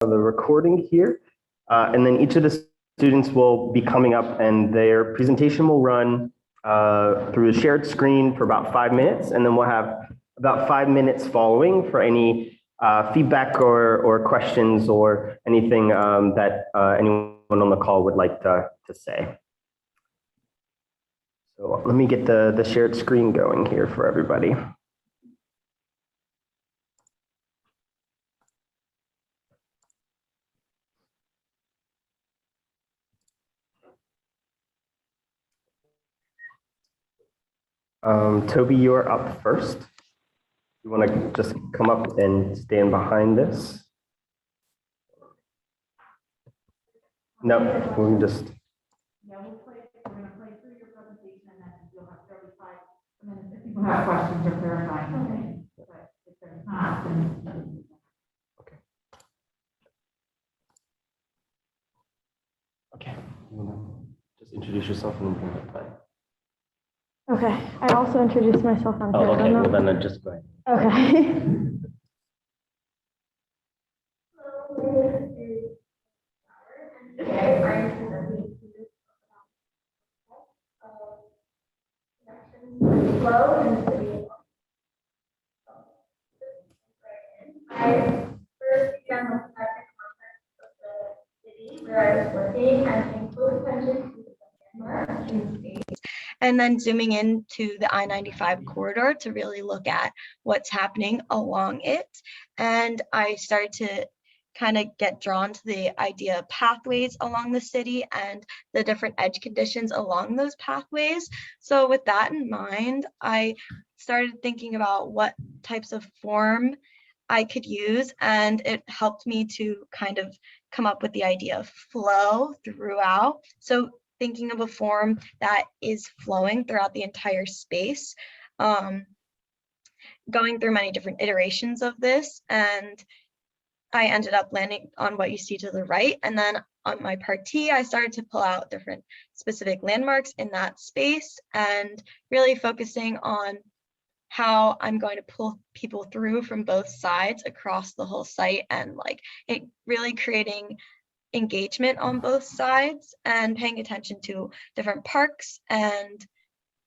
the recording here, and then each of the students will be coming up and their presentation will run through a shared screen for about 5 minutes, and then we'll have about 5 minutes following for any feedback or questions or anything that anyone on the call would like to say. So let me get the shared screen going here for everybody. Toby, you're up first. You want to just come up and stand behind this? No, we can just. Yeah, we're going to play through your presentation and then you'll have 35 minutes if people have questions or clarifying. Okay. But if there's not, then. Okay. Okay. You want to just introduce yourself and then bring it back. Okay, I also introduced myself on here. Oh, okay, well then just go ahead. Okay. Flow and city. I first began with private context of the city where I was working and paying close attention to the landmarks in space. And then zooming into the I-95 corridor to really look at what's happening along it. And I started to kind of get drawn to the idea of pathways along the city and the different edge conditions along those pathways. So with that in mind, I started thinking about what types of form I could use, and it helped me to kind of come up with the idea of flow throughout. So thinking of a form that is flowing throughout the entire space, going through many different iterations of this, and I ended up landing on what you see to the right. And then on my part T, I started to pull out different specific landmarks in that space and really focusing on how I'm going to pull people through from both sides across the whole site, and like it really creating engagement on both sides and paying attention to different parks and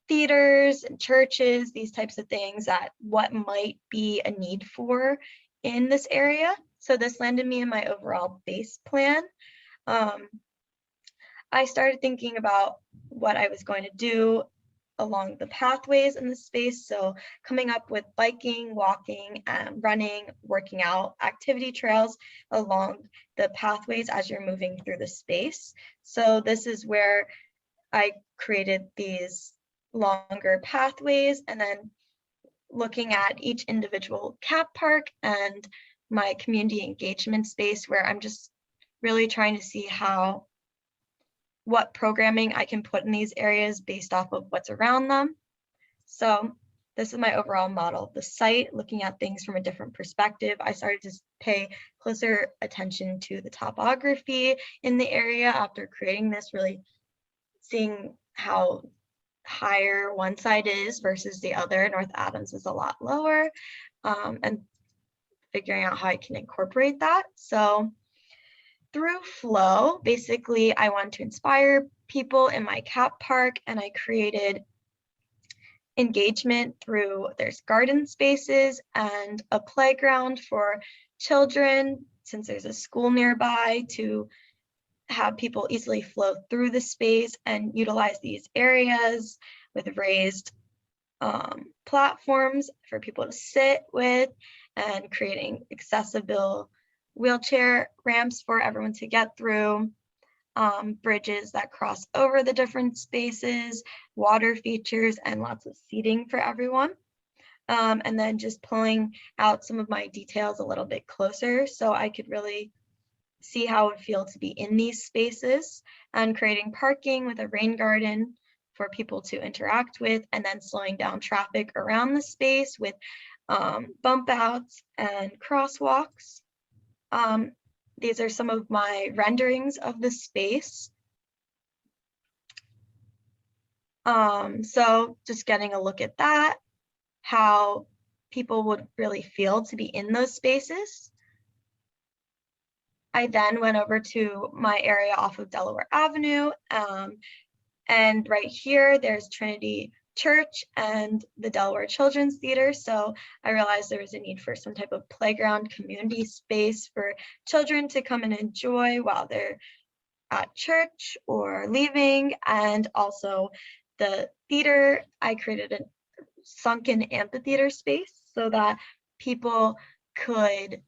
theaters and churches, these types of things, that what might be a need for in this area. So this landed me in my overall base plan. I started thinking about what I was going to do along the pathways in the space. So coming up with biking, walking, running, working out activity trails along the pathways as you're moving through the space. So this is where I created these longer pathways, and then looking at each individual cat park and my community engagement space, where I'm just really trying to see what programming I can put in these areas based off of what's around them. So this is my overall model of the site, looking at things from a different perspective. I started to pay closer attention to the topography in the area after creating this, really seeing how higher one side is versus the other. North Adams is a lot lower, and figuring out how I can incorporate that. So through flow, basically, I wanted to inspire people in my cat park, and I created engagement through, there's garden spaces and a playground for children, since there's a school nearby, to have people easily flow through the space and utilize these areas with raised platforms for people to sit with, and creating accessible wheelchair ramps for everyone to get through, bridges that cross over the different spaces, water features, and lots of seating for everyone. And then just pulling out some of my details a little bit closer so I could really see how it would feel to be in these spaces, and creating parking with a rain garden for people to interact with, and then slowing down traffic around the space with bump outs and crosswalks. These are some of my renderings of the space. So just getting a look at that, how people would really feel to be in those spaces. I then went over to my area off of Delaware Avenue. And right here, there's Trinity Church and the Delaware Children's Theater. So I realized there was a need for some type of playground community space for children to come and enjoy while they're at church or leaving. And also the theater, I created a sunken amphitheater space so that people could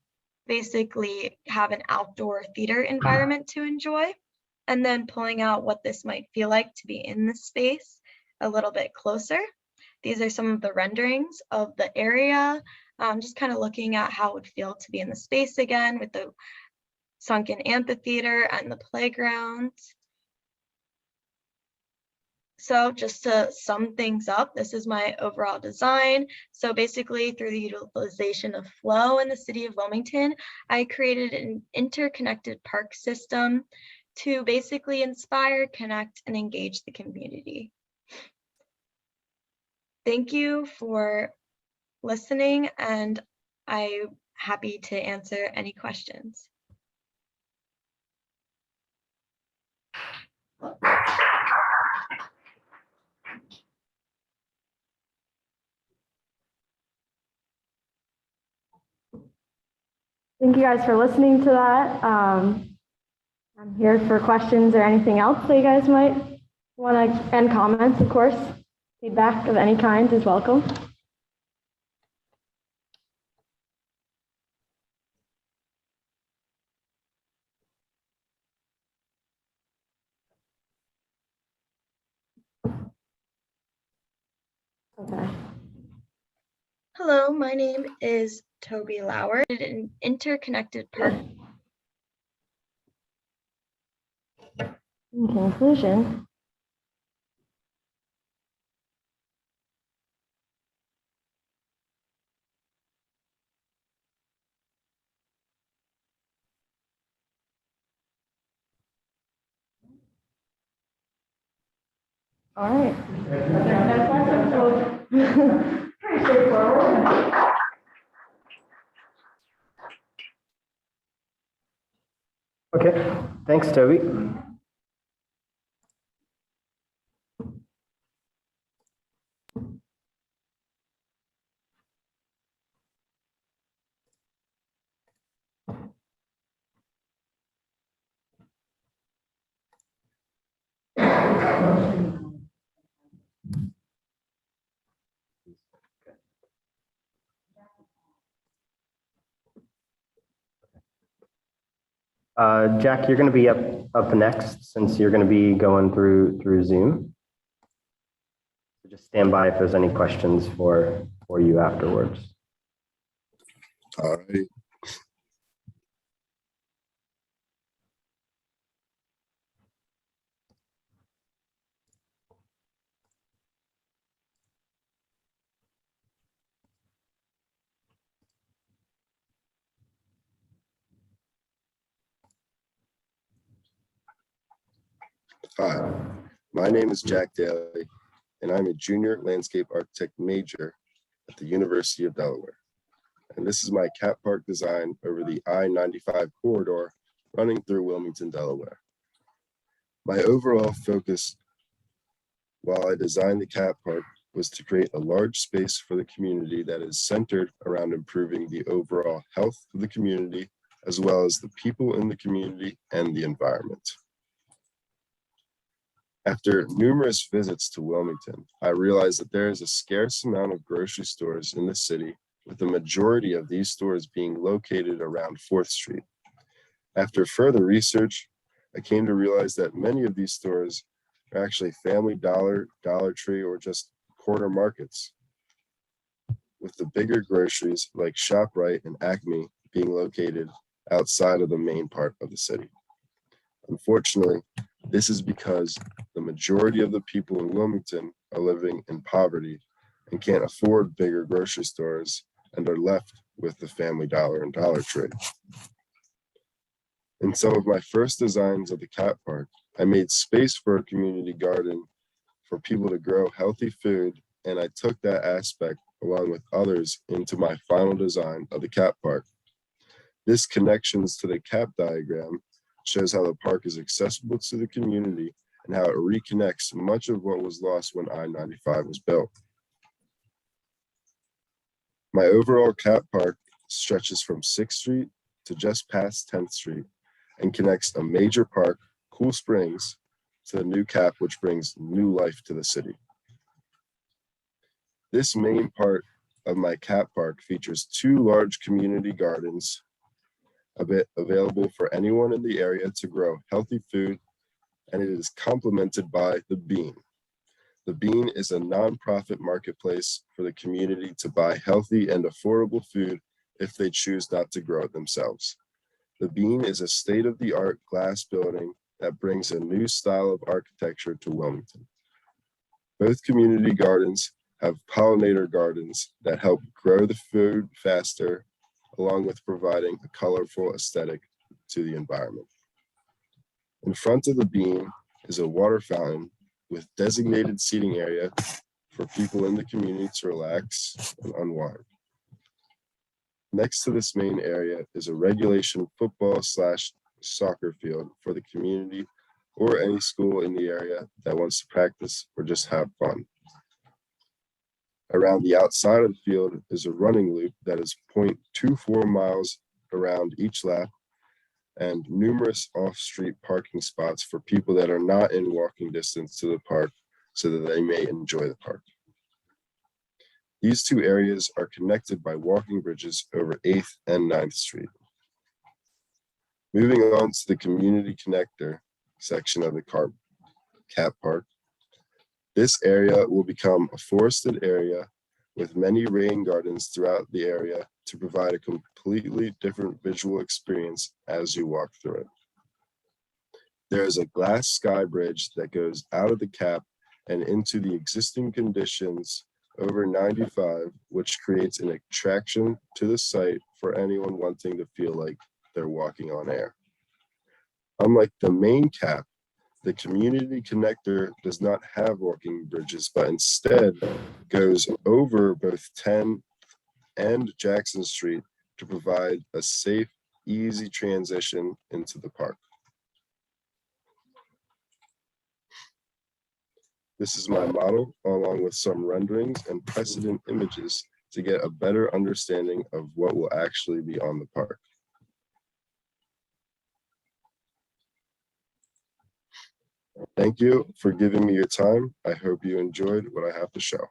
basically have an outdoor theater environment to enjoy. And then pulling out what this might feel like to be in the space a little bit closer. These are some of the renderings of the area, just kind of looking at how it would feel to be in the space again with the sunken amphitheater and the playground. So just to sum things up, this is my overall design. So basically through the utilization of flow in the city of Wilmington, I created an interconnected park system to basically inspire, connect, and engage the community. Thank you for listening, and I'm happy to answer any questions. Thank you guys for listening to that. I'm here for questions or anything else that you guys might want to, and comments, of course. Feedback of any kind is welcome. Okay. Hello, my name is Toby Lauer, an interconnected park. In conclusion, all right. Pretty straightforward. Okay, thanks, Toby. Jack, you're going to be up next since you're going to be going through Zoom. So just stand by if there's any questions for you afterwards. All right. Hi, my name is Jack Daly, and I'm a junior landscape architect major at the University of Delaware. And this is my cat park design over the I-95 corridor running through Wilmington, Delaware. My overall focus while I designed the cat park was to create a large space for the community that is centered around improving the overall health of the community, as well as the people in the community and the environment. After numerous visits to Wilmington, I realized that there is a scarce amount of grocery stores in the city, with the majority of these stores being located around 4th Street. After further research, I came to realize that many of these stores are actually Family Dollar, Dollar Tree, or just corner markets, with the bigger groceries like ShopRite and Acme being located outside of the main part of the city. Unfortunately, this is because the majority of the people in Wilmington are living in poverty and can't afford bigger grocery stores and are left with the Family Dollar and Dollar Tree. In some of my first designs of the cat park, I made space for a community garden for people to grow healthy food, and I took that aspect along with others into my final design of the cat park. This connections to the CAP diagram shows how the park is accessible to the community and how it reconnects much of what was lost when I-95 was built. My overall CAP park stretches from 6th Street to just past 10th Street and connects a major park, Cool Springs, to the new CAP, which brings new life to the city. This main part of my CAP park features 2 large community gardens available for anyone in the area to grow healthy food, and it is complemented by The Bean. The Bean is a nonprofit marketplace for the community to buy healthy and affordable food if they choose not to grow it themselves. The Bean is a state-of-the-art glass building that brings a new style of architecture to Wilmington. Both community gardens have pollinator gardens that help grow the food faster, along with providing a colorful aesthetic to the environment. In front of the Bean is a water fountain with designated seating area for people in the community to relax and unwind. Next to this main area is a regulation football/soccer field for the community or any school in the area that wants to practice or just have fun. Around the outside of the field is a running loop that is 0.24 miles around each lap, and numerous off-street parking spots for people that are not in walking distance to the park so that they may enjoy the park. These 2 areas are connected by walking bridges over 8th and 9th Street. Moving on to the community connector section of the CAP park. This area will become a forested area with many rain gardens throughout the area to provide a completely different visual experience as you walk through it. There is a glass sky bridge that goes out of the CAP and into the existing conditions over 95, which creates an attraction to the site for anyone wanting to feel like they're walking on air. Unlike the main CAP, the community connector does not have walking bridges, but instead goes over both 10th and Jackson Street to provide a safe, easy transition into the park. This is my model, along with some renderings and precedent images to get a better understanding of what will actually be on the park. Thank you for giving me your time. I hope you enjoyed what I have to show.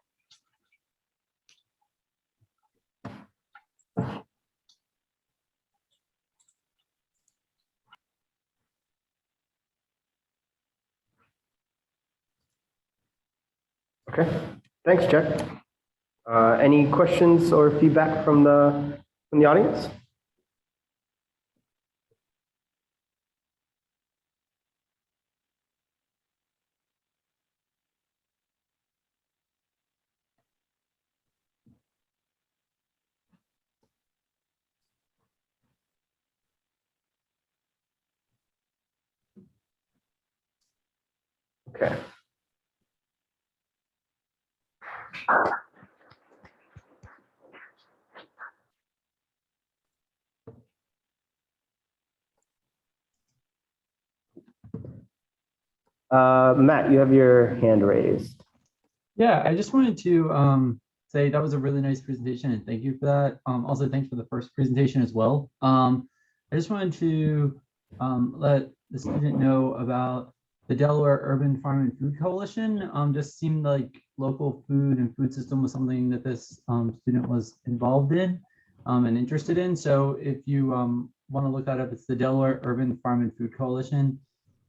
Okay, thanks, Jack. Any questions or feedback from the audience? Okay. Matt, you have your hand raised. Yeah, I just wanted to say that was a really nice presentation and thank you for that. Also, thanks for the first presentation as well. I just wanted to let the student know about the Delaware Urban Farm and Food Coalition. Just seemed like local food and food system was something that this student was involved in and interested in. So if you want to look that up, it's the Delaware Urban Farm and Food Coalition.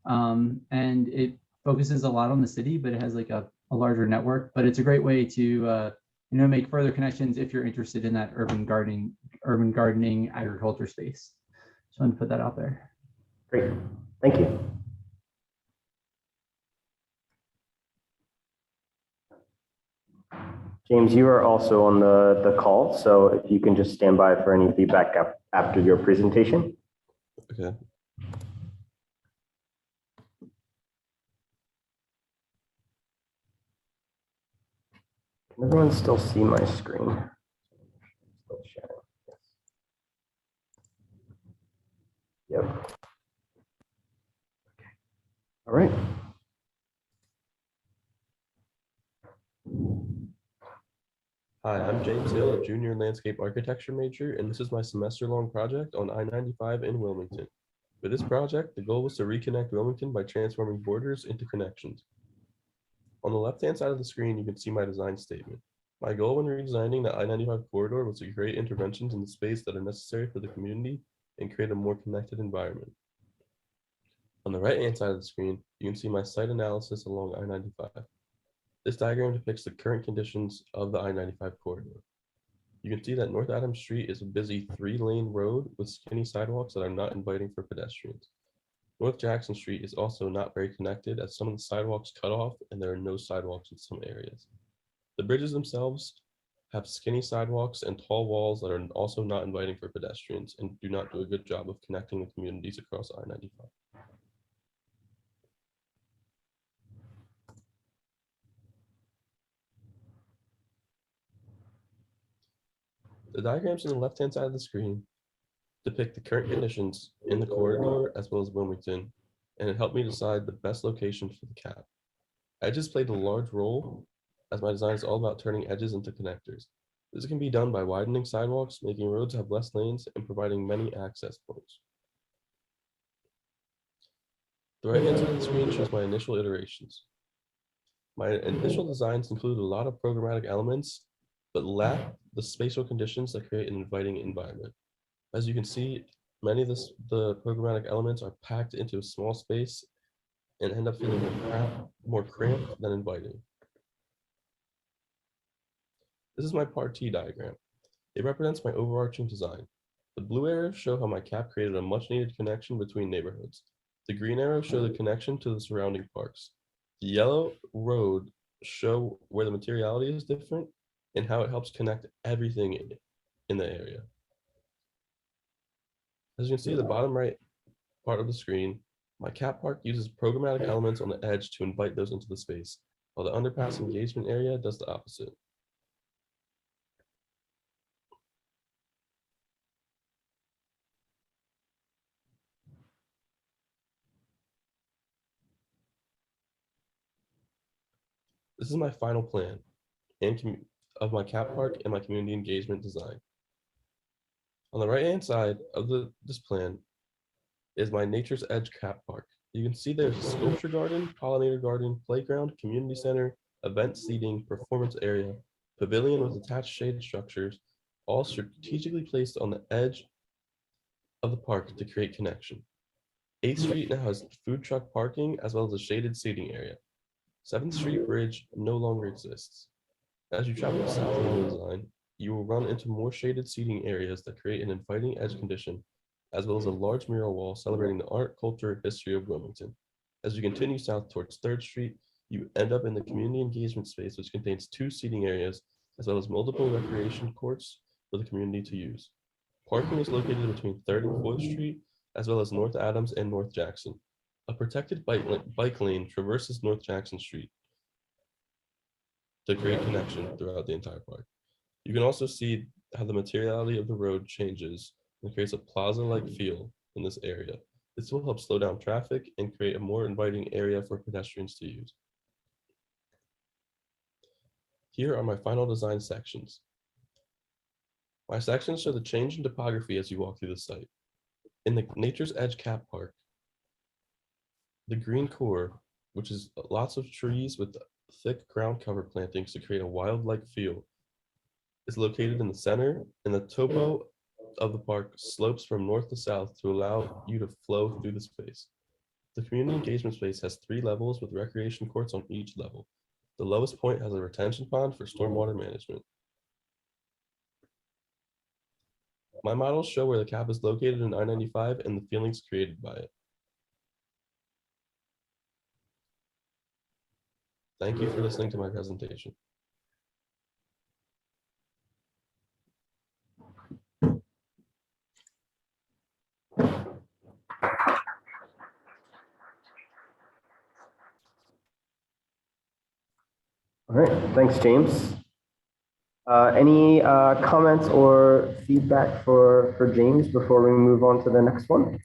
And it focuses a lot on the city, but it has like a larger network. But it's a great way to make further connections if you're interested in that urban gardening, agriculture space. Just wanted to put that out there. Great, thank you. James, you are also on the call, so if you can just stand by for any feedback after your presentation. Okay. Can everyone still see my screen? Still sharing. Yes. All right. Hi, I'm James Hill, a junior landscape architecture major, and this is my semester-long project on I-95 in Wilmington. For this project, the goal was to reconnect Wilmington by transforming borders into connections. On the left-hand side of the screen, you can see my design statement. My goal when redesigning the I-95 corridor was to create interventions in the space that are necessary for the community and create a more connected environment. On the right-hand side of the screen, you can see my site analysis along I-95. This diagram depicts the current conditions of the I-95 corridor. You can see that North Adams Street is a busy 3-lane road with skinny sidewalks that are not inviting for pedestrians. North Jackson Street is also not very connected as some of the sidewalks cut off and there are no sidewalks in some areas. The bridges themselves have skinny sidewalks and tall walls that are also not inviting for pedestrians and do not do a good job of connecting the communities across I-95. The diagrams on the left-hand side of the screen depict the current conditions in the corridor as well as Wilmington, and it helped me decide the best location for the cap. Edges played a large role as my design is all about turning edges into connectors. This can be done by widening sidewalks, making roads have less lanes, and providing many access points. The right-hand side of the screen shows my initial iterations. My initial designs include a lot of programmatic elements, but lack the spatial conditions that create an inviting environment. As you can see, many of the programmatic elements are packed into a small space and end up feeling more cramped than inviting. This is my part T diagram. It represents my overarching design. The blue arrows show how my cap created a much needed connection between neighborhoods. The green arrows show the connection to the surrounding parks. The yellow road show where the materiality is different and how it helps connect everything in the area. As you can see, the bottom right part of the screen, my cap park uses programmatic elements on the edge to invite those into the space, while the underpass engagement area does the opposite. This is my final plan of my cap park and my community engagement design. On the right-hand side of this plan is my Nature's Edge cap park. You can see there's a sculpture garden, pollinator garden, playground, community center, event seating, performance area, pavilion with attached shade structures, all strategically placed on the edge of the park to create connection. 8th Street now has food truck parking as well as a shaded seating area. 7th Street Bridge no longer exists. As you travel south along the design, you will run into more shaded seating areas that create an inviting edge condition, as well as a large mural wall celebrating the art, culture, and history of Wilmington. As you continue south towards 3rd Street, you end up in the community engagement space, which contains 2 seating areas, as well as multiple recreation courts for the community to use. Parking is located between 3rd and 4th Street, as well as North Adams and North Jackson. A protected bike lane traverses North Jackson Street to create connection throughout the entire park. You can also see how the materiality of the road changes and creates a plaza-like feel in this area. This will help slow down traffic and create a more inviting area for pedestrians to use. Here are my final design sections. My sections show the change in topography as you walk through the site. In the Nature's Edge Cap Park, the green core, which is lots of trees with thick ground cover plantings to create a wild-like feel, is located in the center, and the topo of the park slopes from north to south to allow you to flow through the space. The community engagement space has 3 levels with recreation courts on each level. The lowest point has a retention pond for stormwater management. My models show where the cap is located in I-95 and the feelings created by it. Thank you for listening to my presentation. All right, thanks, James. Any comments or feedback for James before we move on to the next one?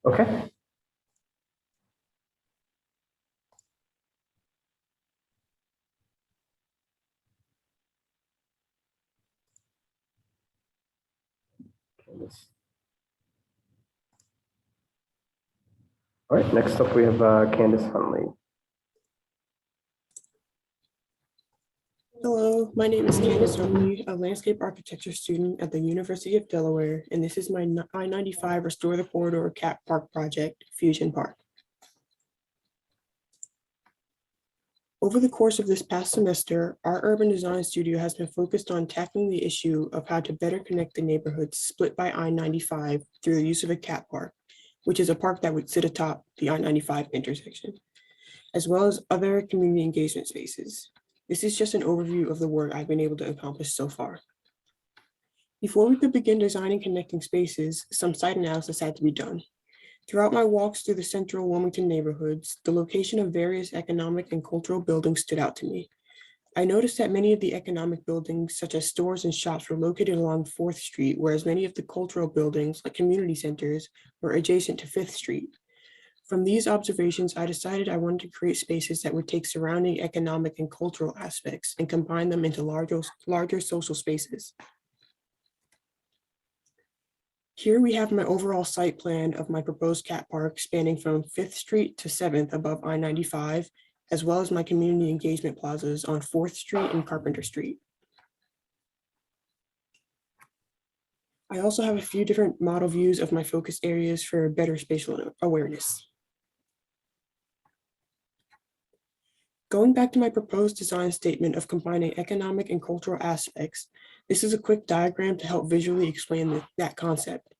Okay. Candice. All right, next up we have Candice Hunley. Hello, my name is Candice Hunley, a landscape architecture student at the University of Delaware, and this is my I-95 Restore the Corridor Cat Park project, Fusion Park. Over the course of this past semester, our urban design studio has been focused on tackling the issue of how to better connect the neighborhoods split by I-95 through the use of a cat park, which is a park that would sit atop the I-95 intersection, as well as other community engagement spaces. This is just an overview of the work I've been able to accomplish so far. Before we could begin designing connecting spaces, some site analysis had to be done. Throughout my walks through the central Wilmington neighborhoods, the location of various economic and cultural buildings stood out to me. I noticed that many of the economic buildings, such as stores and shops, were located along 4th Street, whereas many of the cultural buildings, like community centers, were adjacent to 5th Street. From these observations, I decided I wanted to create spaces that would take surrounding economic and cultural aspects and combine them into larger social spaces. Here we have my overall site plan of my proposed cat park spanning from 5th Street to 7th above I-95, as well as my community engagement plazas on 4th Street and Carpenter Street. I also have a few different model views of my focus areas for better spatial awareness. Going back to my proposed design statement of combining economic and cultural aspects, this is a quick diagram to help visually explain that concept.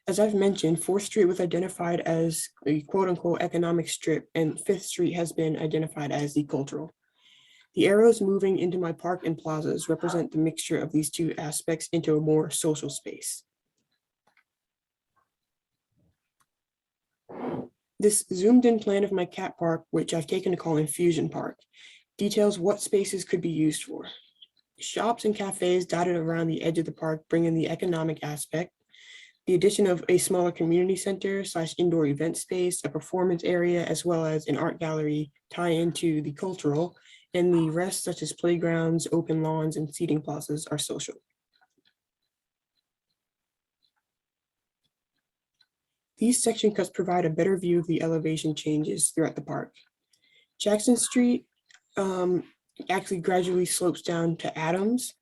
As I've mentioned, 4th Street was identified as a quote unquote economic strip, and 5th Street has been identified as the cultural. The arrows moving into my park and plazas represent the mixture of these two aspects into a more social space. This zoomed in plan of my cat park, which I've taken to call Infusion Park, details what spaces could be used for. Shops and cafes dotted around the edge of the park bring in the economic aspect. The addition of a smaller community center / indoor event space, a performance area, as well as an art gallery tie into the cultural, and the rest such as playgrounds, open lawns, and seating plazas are social. These section cuts provide a better view of the elevation changes throughout the park. Jackson Street actually gradually slopes down to Adams,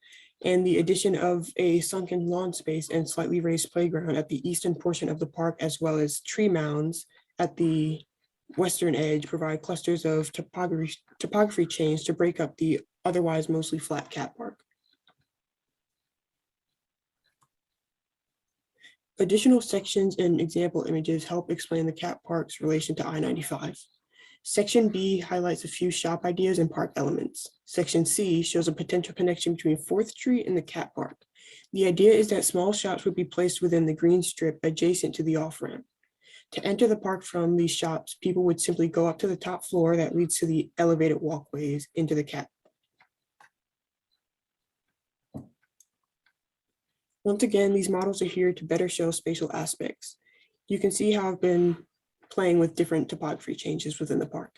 and the addition of a sunken lawn space and slightly raised playground at the eastern portion of the park, as well as tree mounds at the western edge, provide clusters of topography change to break up the otherwise mostly flat cat park. Additional sections and example images help explain the cat park's relation to I-95. Section B highlights a few shop ideas and park elements. Section C shows a potential connection between 4th Street and the cat park. The idea is that small shops would be placed within the green strip adjacent to the off-ramp. To enter the park from these shops, people would simply go up to the top floor that leads to the elevated walkways into the cat. Once again, these models are here to better show spatial aspects. You can see how I've been playing with different topography changes within the park.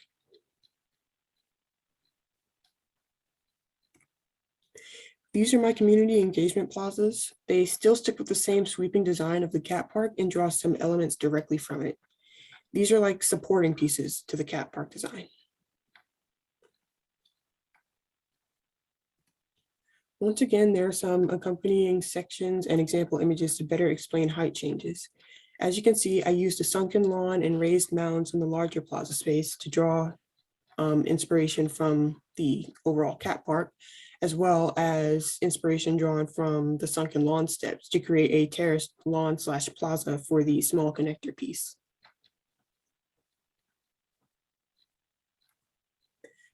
These are my community engagement plazas. They still stick with the same sweeping design of the cat park and draw some elements directly from it. These are like supporting pieces to the cat park design. Once again, there are some accompanying sections and example images to better explain height changes. As you can see, I used a sunken lawn and raised mounds in the larger plaza space to draw inspiration from the overall cat park, as well as inspiration drawn from the sunken lawn steps to create a terraced lawn / plaza for the small connector piece.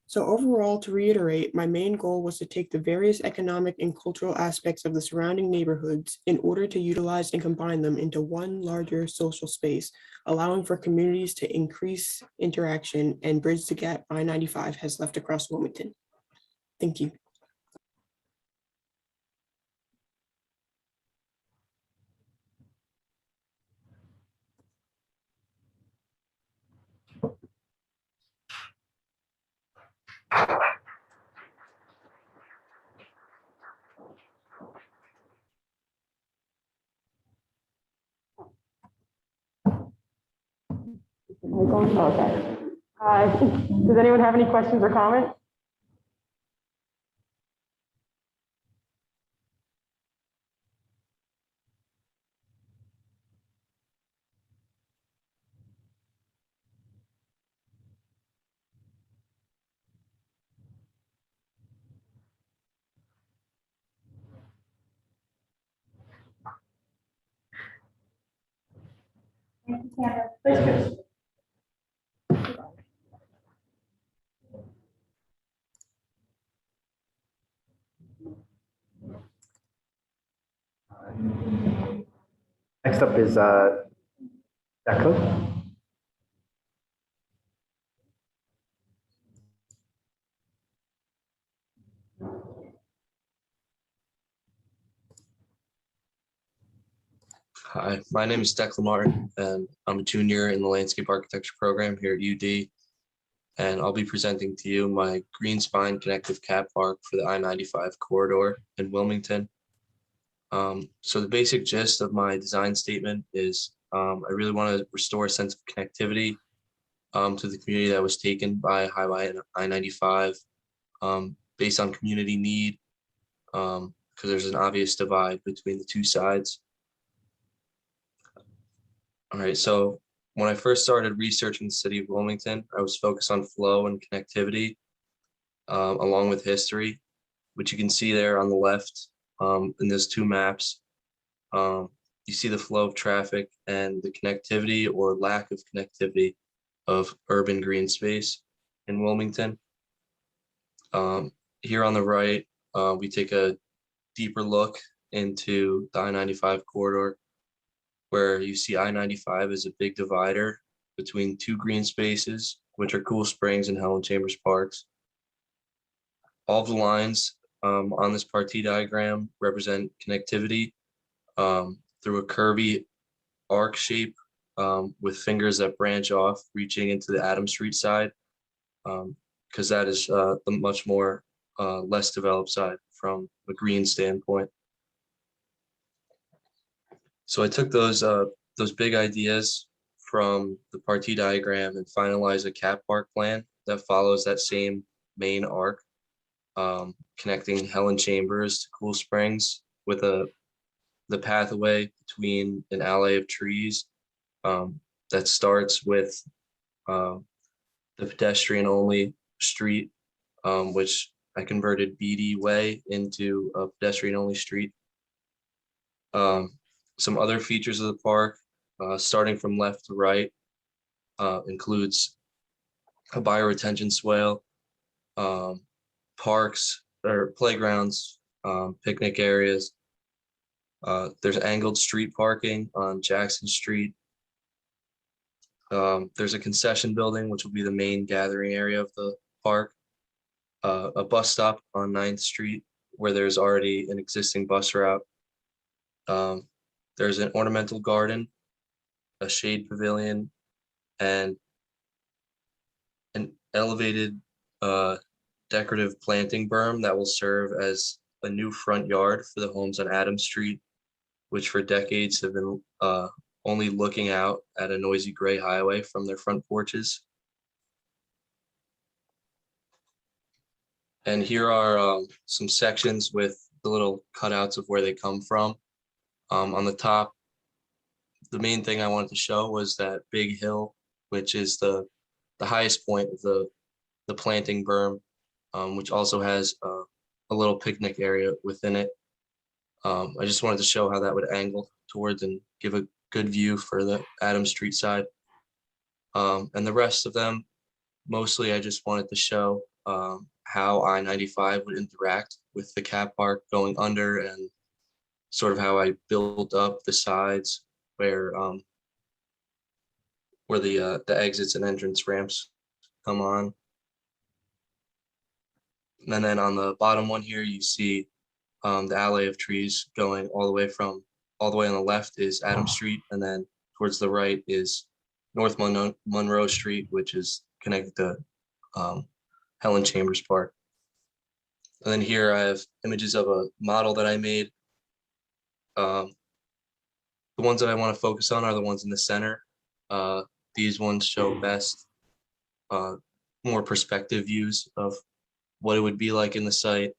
So overall, to reiterate, my main goal was to take the various economic and cultural aspects of the surrounding neighborhoods in order to utilize and combine them into one larger social space, allowing for communities to increase interaction and bridge the gap I-95 has left across Wilmington. Thank you. Okay. Does anyone have any questions or comments? Thank you, Candice. Next up is Declan. Hi, my name is Declan Martin, and I'm a junior in the landscape architecture program here at UD. And I'll be presenting to you my green spine connective cat park for the I-95 corridor in Wilmington. So the basic gist of my design statement is I really want to restore a sense of connectivity to the community that was taken by Highway I-95 based on community need, because there's an obvious divide between the two sides. All right, so when I first started researching the city of Wilmington, I was focused on flow and connectivity along with history, which you can see there on the left in those two maps. You see the flow of traffic and the connectivity or lack of connectivity of urban green space in Wilmington. Here on the right, we take a deeper look into the I-95 corridor, where you see I-95 as a big divider between two green spaces, which are Cool Springs and Helen Chambers Parks. All of the lines on this partie diagram represent connectivity through a curvy arc shape with fingers that branch off, reaching into the Adams Street side, because that is the much more less developed side from a green standpoint. So I took those big ideas from the partie diagram and finalized a cat park plan that follows that same main arc, connecting Helen Chambers to Cool Springs with the pathway between an alley of trees that starts with the pedestrian only street, which I converted BD Way into a pedestrian only street. Some other features of the park, starting from left to right, includes a bioretention swale, parks or playgrounds, picnic areas. There's angled street parking on Jackson Street. There's a concession building, which will be the main gathering area of the park. A bus stop on 9th Street, where there's already an existing bus route. There's an ornamental garden, a shade pavilion, and an elevated decorative planting berm that will serve as a new front yard for the homes on Adams Street, which for decades have been only looking out at a noisy gray highway from their front porches. And here are some sections with the little cutouts of where they come from. On the top, the main thing I wanted to show was that big hill, which is the highest point of the planting berm, which also has a little picnic area within it. I just wanted to show how that would angle towards and give a good view for the Adams Street side. And the rest of them, mostly I just wanted to show how I-95 would interact with the cat park going under, and sort of how I built up the sides where the exits and entrance ramps come on. And then on the bottom one here, you see the alley of trees going all the way on the left is Adams Street, and then towards the right is North Monroe Street, which is connected to Helen Chambers Park. And then here I have images of a model that I made. The ones that I want to focus on are the ones in the center. these ones show best more perspective views of what it would be like in the site,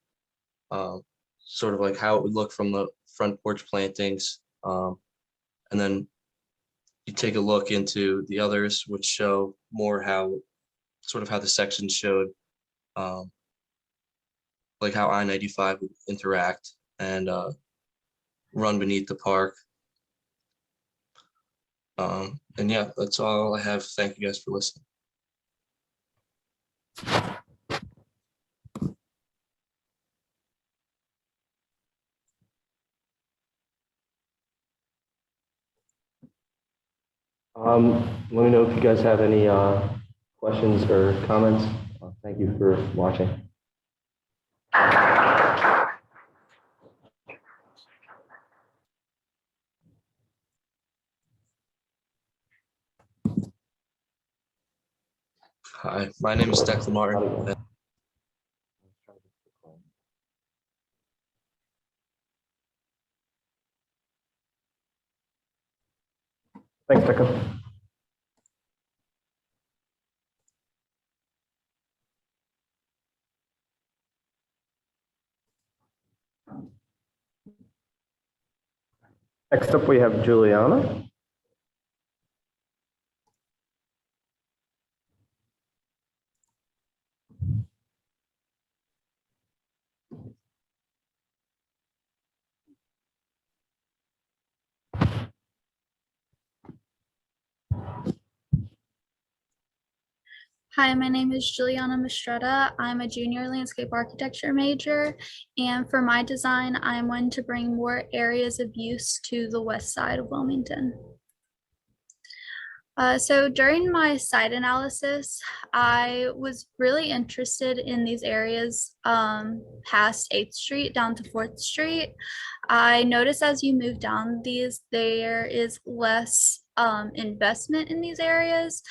sort of like how it would look from the front porch plantings. And then you take a look into the others, which show more how, sort of how the sections showed, like how I-95 would interact and run beneath the park. And yeah, that's all I have. Thank you guys for listening. Let me know if you guys have any questions or comments. Thank you for watching. Hi, my name is Declan Martin. Thanks, Declan. Next up, we have Juliana. Hi, my name is Juliana Mistretta. I'm a junior landscape architecture major, and for my design, I'm wanting to bring more areas of use to the west side of Wilmington. So during my site analysis, I was really interested in these areas past 8th Street down to 4th Street. I noticed as you move down these, there is less investment in these areas.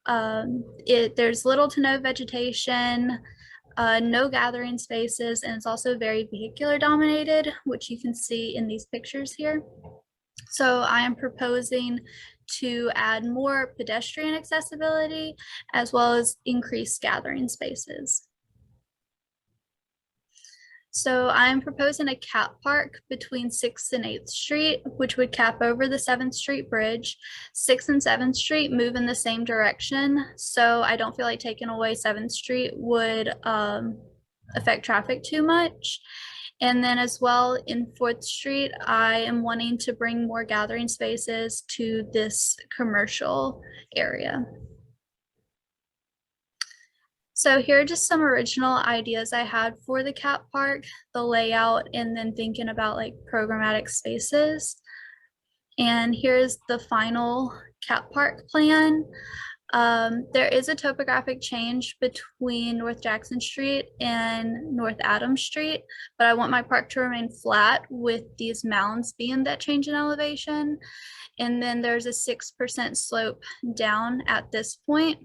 There's little to no vegetation, no gathering spaces, and it's also very vehicular dominated, which you can see in these pictures here. So I am proposing to add more pedestrian accessibility as well as increased gathering spaces. So I'm proposing a cap park between 6th and 8th Street, which would cap over the 7th Street Bridge. 6th and 7th Street move in the same direction, so I don't feel like taking away 7th Street would affect traffic too much. And then as well in 4th Street, I am wanting to bring more gathering spaces to this commercial area. So here are just some original ideas I had for the cat park, the layout, and then thinking about like programmatic spaces. And here's the final cat park plan. There is a topographic change between North Jackson Street and North Adams Street, but I want my park to remain flat with these mounds being that change in elevation. And then there's a 6% slope down at this point.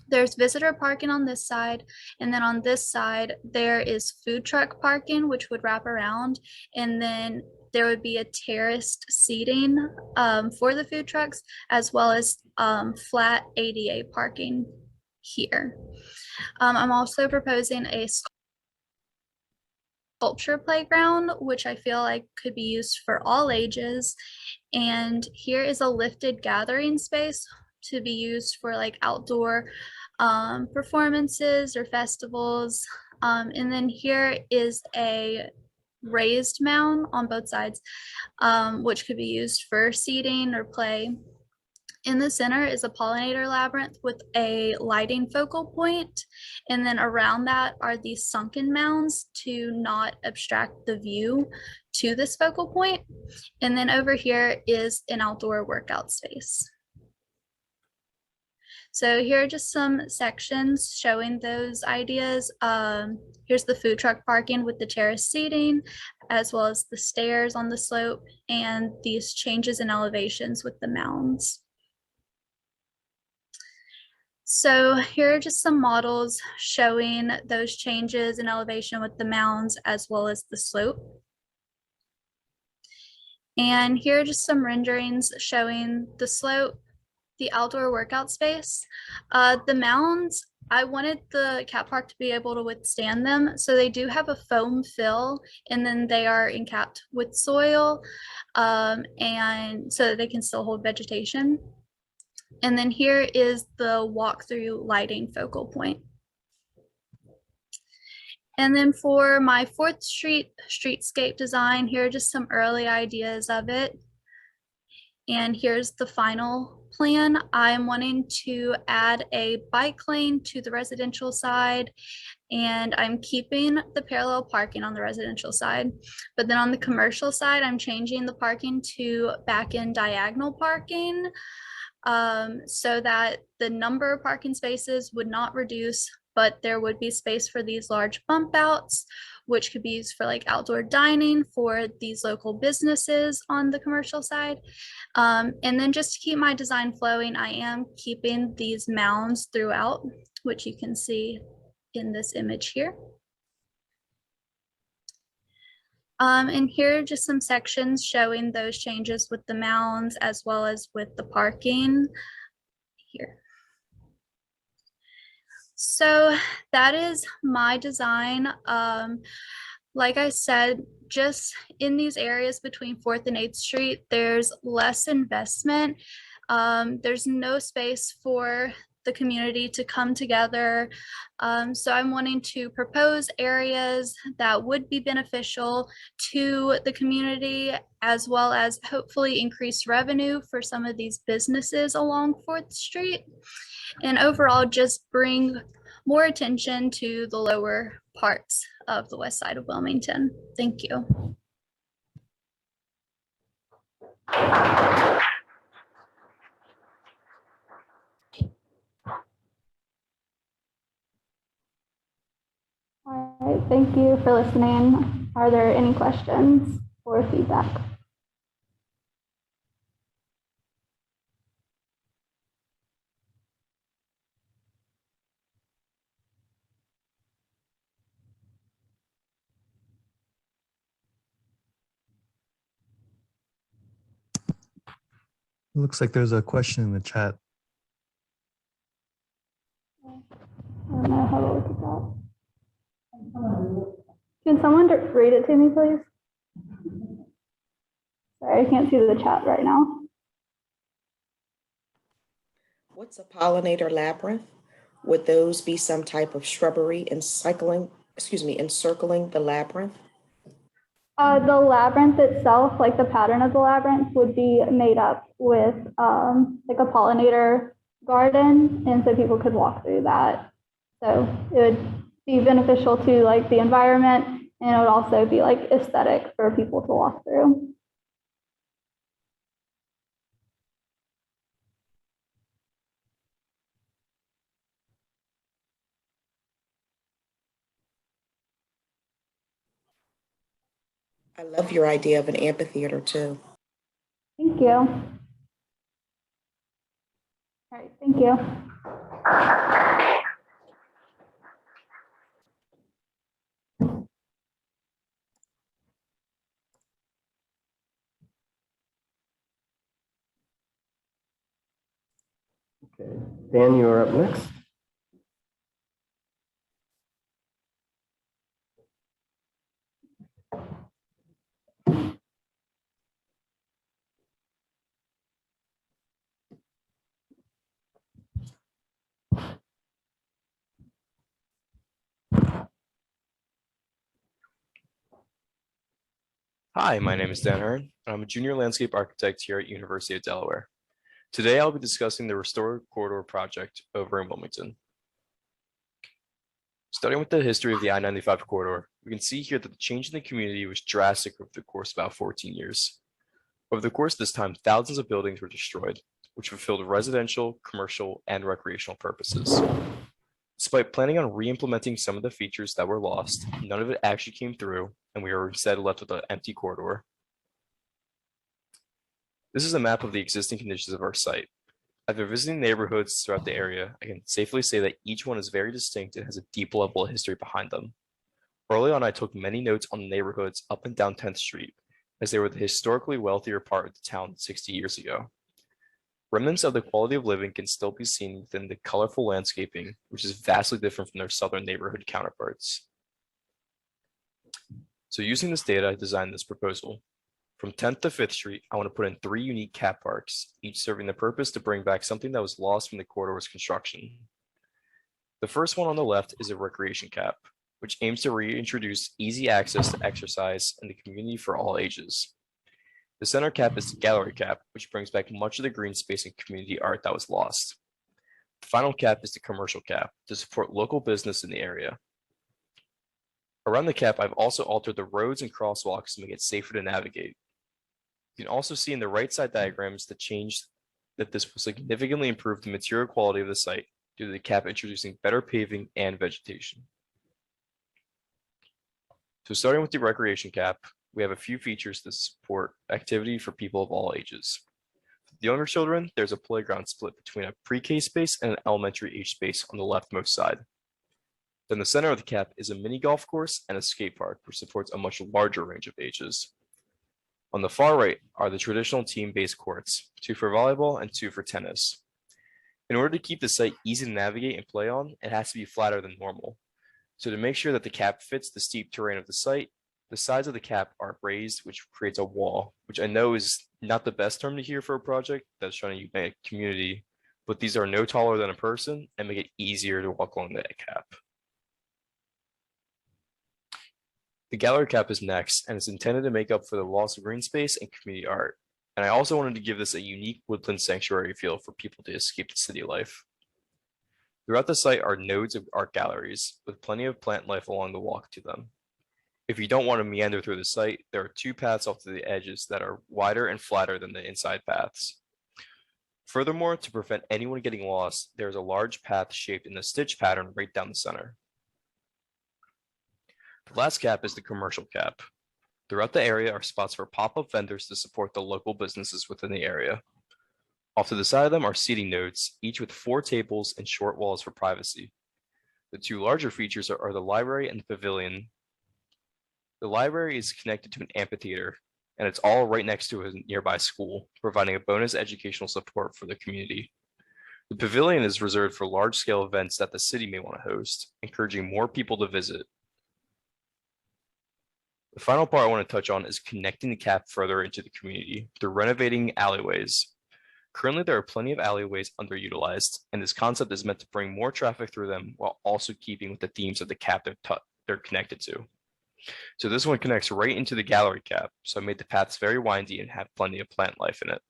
There's visitor parking on this side, and then on this side, there is food truck parking, which would wrap around, and then there would be a terraced seating for the food trucks, as well as flat ADA parking here. I'm also proposing a sculpture playground, which I feel like could be used for all ages. And here is a lifted gathering space to be used for like outdoor performances or festivals. And then here is a raised mound on both sides, which could be used for seating or play. In the center is a pollinator labyrinth with a lighting focal point. And then around that are these sunken mounds to not obstruct the view to this focal point. And then over here is an outdoor workout space. So here are just some sections showing those ideas. Here's the food truck parking with the terrace seating, as well as the stairs on the slope and these changes in elevations with the mounds. So here are just some models showing those changes in elevation with the mounds as well as the slope. And here are just some renderings showing the slope the outdoor workout space. The mounds, I wanted the cat park to be able to withstand them. So they do have a foam fill, and then they are encapped with soil, and so that they can still hold vegetation. And then here is the walk-through lighting focal point. And then for my 4th Street streetscape design, here are just some early ideas of it. And here's the final plan. I'm wanting to add a bike lane to the residential side, and I'm keeping the parallel parking on the residential side. But then on the commercial side, I'm changing the parking to back end diagonal parking, so that the number of parking spaces would not reduce, but there would be space for these large bump outs, which could be used for like outdoor dining for these local businesses on the commercial side. And then just to keep my design flowing, I am keeping these mounds throughout, which you can see in this image here. And here are just some sections showing those changes with the mounds as well as with the parking here. So that is my design. Like I said, just in these areas between 4th and 8th Street, there's less investment. There's no space for the community to come together. So I'm wanting to propose areas that would be beneficial to the community, as well as hopefully increase revenue for some of these businesses along 4th Street. And overall, just bring more attention to the lower parts of the west side of Wilmington. Thank you. All right, thank you for listening. Are there any questions or feedback? Looks like there's a question in the chat. I don't know how to look at that. Can someone read it to me, please? Sorry, I can't see the chat right now. What's a pollinator labyrinth? Would those be some type of shrubbery encircling the labyrinth? The labyrinth itself, like the pattern of the labyrinth, would be made up with like a pollinator garden, and so people could walk through that. So it would be beneficial to like the environment, and it would also be like aesthetic for people to walk through. I love your idea of an amphitheater too. Thank you. All right, thank you. Okay, Dan, you are up next. Hi, my name is Dan Hearn, and I'm a junior landscape architect here at University of Delaware. Today, I'll be discussing the Restored Corridor project over in Wilmington. Starting with the history of the I-95 corridor, we can see here that the change in the community was drastic over the course of about 14 years. Over the course of this time, thousands of buildings were destroyed, which fulfilled residential, commercial, and recreational purposes. Despite planning on re-implementing some of the features that were lost, none of it actually came through, and we were instead left with an empty corridor. This is a map of the existing conditions of our site. After visiting neighborhoods throughout the area, I can safely say that each one is very distinct and has a deep level of history behind them. Early on, I took many notes on the neighborhoods up and down 10th Street, as they were the historically wealthier part of the town 60 years ago. Remnants of the quality of living can still be seen within the colorful landscaping, which is vastly different from their southern neighborhood counterparts. So using this data, I designed this proposal. From 10th to 5th Street, I want to put in 3 unique cat parks, each serving the purpose to bring back something that was lost from the corridor's construction. The first one on the left is a recreation cap, which aims to reintroduce easy access to exercise in the community for all ages. The center cap is the gallery cap, which brings back much of the green space and community art that was lost. The final cap is the commercial cap to support local business in the area. Around the cap, I've also altered the roads and crosswalks to make it safer to navigate. You can also see in the right side diagrams the change that this will significantly improve the material quality of the site due to the cap introducing better paving and vegetation. So starting with the recreation cap, we have a few features to support activity for people of all ages. For the younger children, there's a playground split between a pre-K space and an elementary age space on the leftmost side. Then the center of the cap is a mini golf course and a skate park, which supports a much larger range of ages. On the far right are the traditional team-based courts, 2 for volleyball and 2 for tennis. In order to keep the site easy to navigate and play on, it has to be flatter than normal. So to make sure that the cap fits the steep terrain of the site, the sides of the cap are raised, which creates a wall, which I know is not the best term to hear for a project that's trying to unite a community, but these are no taller than a person and make it easier to walk along that cap. The gallery cap is next, and it's intended to make up for the loss of green space and community art. And I also wanted to give this a unique woodland sanctuary feel for people to escape the city life. Throughout the site are nodes of art galleries, with plenty of plant life along the walk to them. If you don't want to meander through the site, there are 2 paths off to the edges that are wider and flatter than the inside paths. Furthermore, to prevent anyone getting lost, there's a large path shaped in a stitch pattern right down the center. The last cap is the commercial cap. Throughout the area are spots for pop-up vendors to support the local businesses within the area. Off to the side of them are seating nodes, each with 4 tables and short walls for privacy. The 2 larger features are the library and the pavilion. The library is connected to an amphitheater, and it's all right next to a nearby school, providing a bonus educational support for the community. The pavilion is reserved for large-scale events that the city may want to host, encouraging more people to visit. The final part I want to touch on is connecting the cap further into the community through renovating alleyways. Currently, there are plenty of alleyways underutilized, and this concept is meant to bring more traffic through them while also keeping with the themes of the cap they're connected to. So this one connects right into the gallery cap, so I made the paths very windy and have plenty of plant life in it.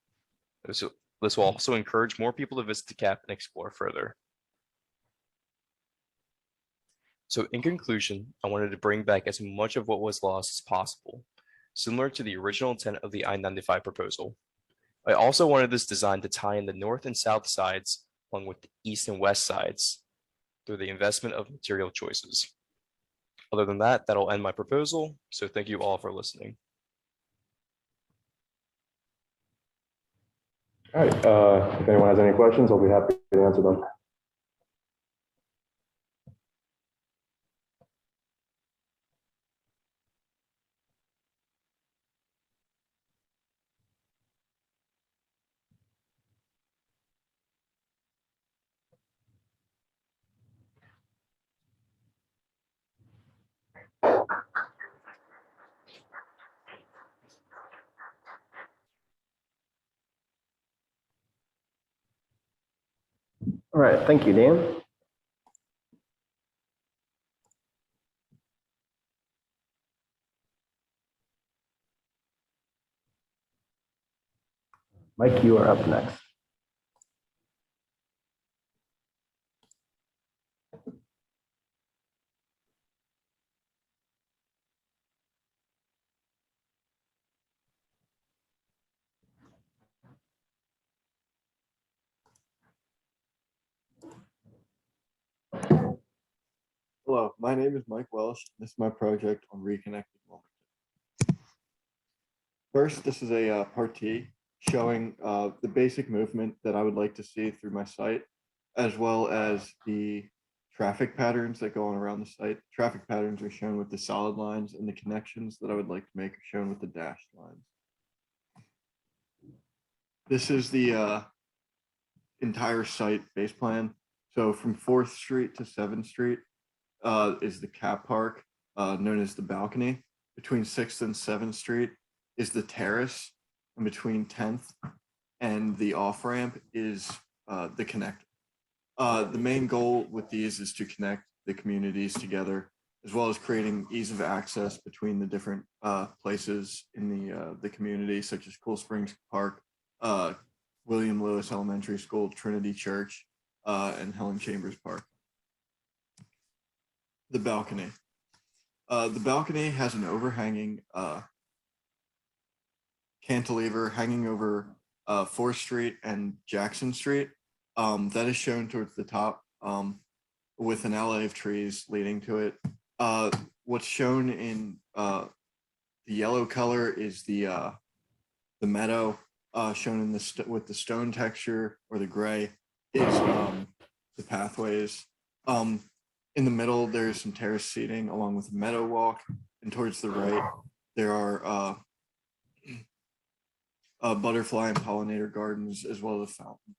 This will also encourage more people to visit the cap and explore further. So in conclusion, I wanted to bring back as much of what was lost as possible, similar to the original intent of the I-95 proposal. I also wanted this design to tie in the north and south sides along with the east and west sides through the investment of material choices. Other than that, that'll end my proposal. So thank you all for listening. All right, if anyone has any questions, I'll be happy to answer them. All right, thank you, Dan. Mike, you are up next. Hello, my name is Mike Welsh. This is my project on reconnecting Wilmington. First, this is a part T showing the basic movement that I would like to see through my site, as well as the traffic patterns that go on around the site. Traffic patterns are shown with the solid lines, and the connections that I would like to make are shown with the dashed lines. This is the entire site base plan. So from 4th Street to 7th Street is the Cat Park, known as the balcony. Between 6th and 7th Street is the terrace, and between 10th and the off-ramp is the connector. The main goal with these is to connect the communities together, as well as creating ease of access between the different places in the community, such as Cool Springs Park, William Lewis Elementary School, Trinity Church, and Helen Chambers Park. The balcony. The balcony has an overhanging cantilever hanging over 4th Street and Jackson Street. That is shown towards the top with an alley of trees leading to it. What's shown in the yellow color is the meadow, shown in with the stone texture, or the gray is the pathways. In the middle, there's some terrace seating along with a meadow walk, and towards the right, there are butterfly and pollinator gardens, as well as a fountain,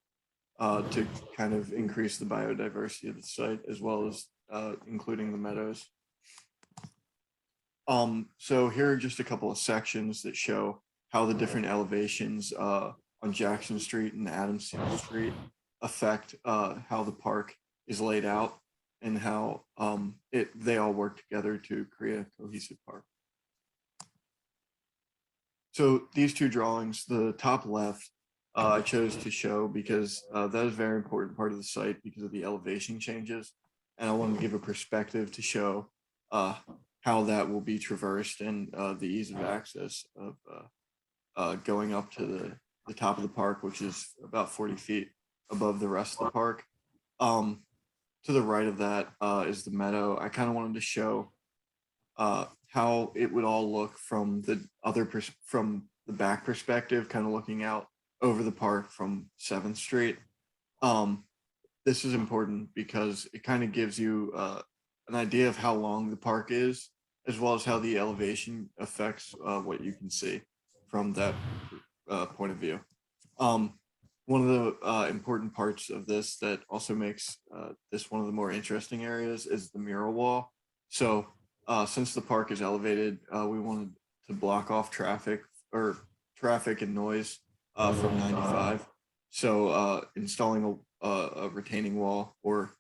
to kind of increase the biodiversity of the site, as well as including the meadows. So here are just a couple of sections that show how the different elevations on Jackson Street and Adams Street affect how the park is laid out, and how they all work together to create a cohesive park. So these two drawings, the top left, I chose to show because that is a very important part of the site because of the elevation changes. And I want to give a perspective to show how that will be traversed, and the ease of access of going up to the top of the park, which is about 40 feet above the rest of the park. To the right of that is the meadow. I kind of wanted to show how it would all look from from the back perspective, kind of looking out over the park from 7th Street. This is important because it kind of gives you an idea of how long the park is, as well as how the elevation affects what you can see from that point of view. One of the important parts of this that also makes this one of the more interesting areas is the mural wall. So since the park is elevated, we wanted to block off traffic and noise from 95. So installing a retaining wall, or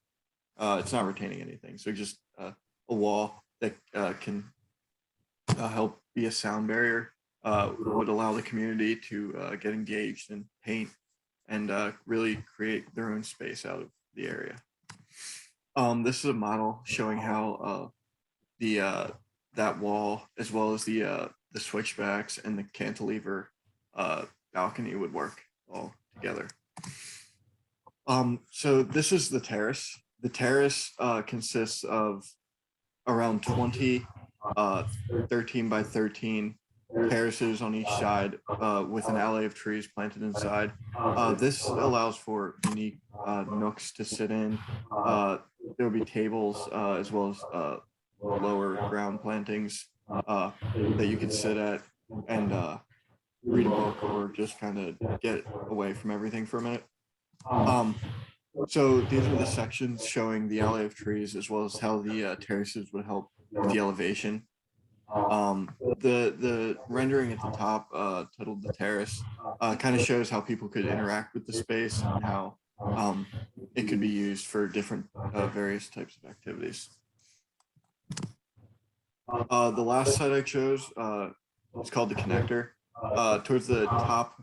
it's not retaining anything, so just a wall that can help be a sound barrier would allow the community to get engaged and paint and really create their own space out of the area. This is a model showing how that wall, as well as the switchbacks and the cantilever balcony, would work all together. So this is the terrace. The terrace consists of around 20 13 by 13 terraces on each side with an alley of trees planted inside. This allows for unique nooks to sit in. There will be tables as well as lower ground plantings that you could sit at and read a book, or just kind of get away from everything for a minute. So these are the sections showing the alley of trees, as well as how the terraces would help with the elevation. The rendering at the top, titled "The Terrace," kind of shows how people could interact with the space and how it could be used for different various types of activities. The last site I chose is called the Connector. Towards the top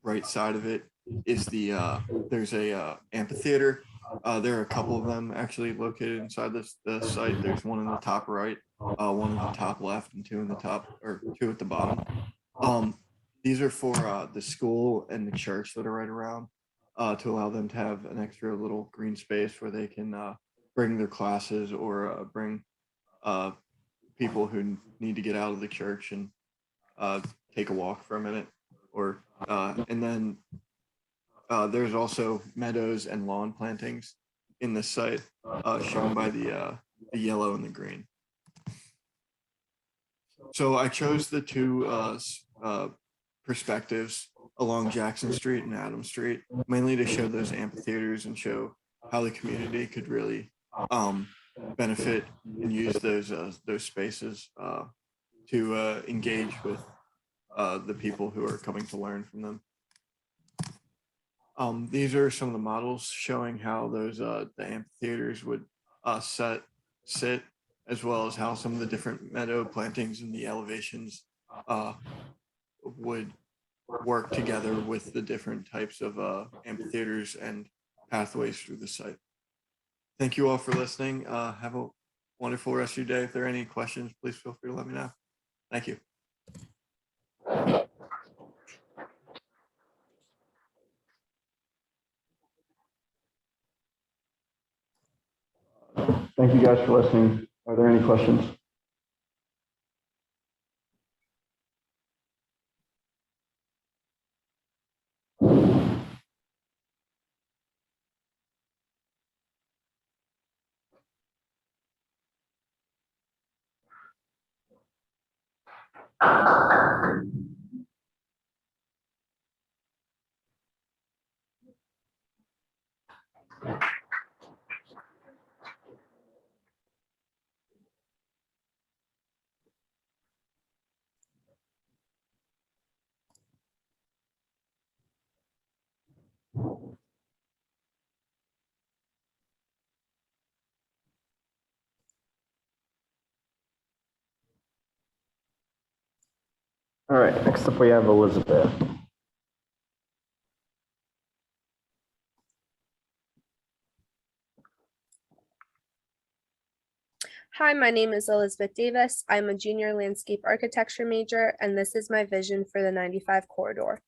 right side of it is there's a amphitheater. There are a couple of them actually located inside the site. There's one in the top right, one in the top left, and two in the top, or two at the bottom. These are for the school and the church that are right around, to allow them to have an extra little green space where they can bring their classes, or bring people who need to get out of the church and take a walk for a minute. Or and then there's also meadows and lawn plantings in this site, shown by the yellow and the green. So I chose the two perspectives along Jackson Street and Adams Street, mainly to show those amphitheaters and show how the community could really benefit and use those spaces to engage with the people who are coming to learn from them. These are some of the models showing how those the amphitheaters would sit, as well as how some of the different meadow plantings and the elevations would work together with the different types of amphitheaters and pathways through the site. Thank you all for listening. Have a wonderful rest of your day. If there are any questions, please feel free to let me know. Thank you. Thank you guys for listening. Are there any questions? All right, next up we have Elizabeth. Hi, my name is Elizabeth Davis. I'm a junior landscape architecture major, and this is my vision for the 95 corridor.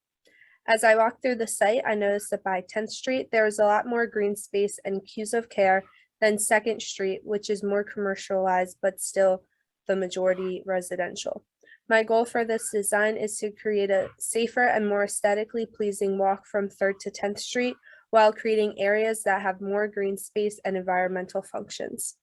As I walked through the site, I noticed that by 10th Street, there was a lot more green space and cues of care than 2nd Street, which is more commercialized, but still the majority residential. My goal for this design is to create a safer and more aesthetically pleasing walk from 3rd to 10th Street while creating areas that have more green space and environmental functions.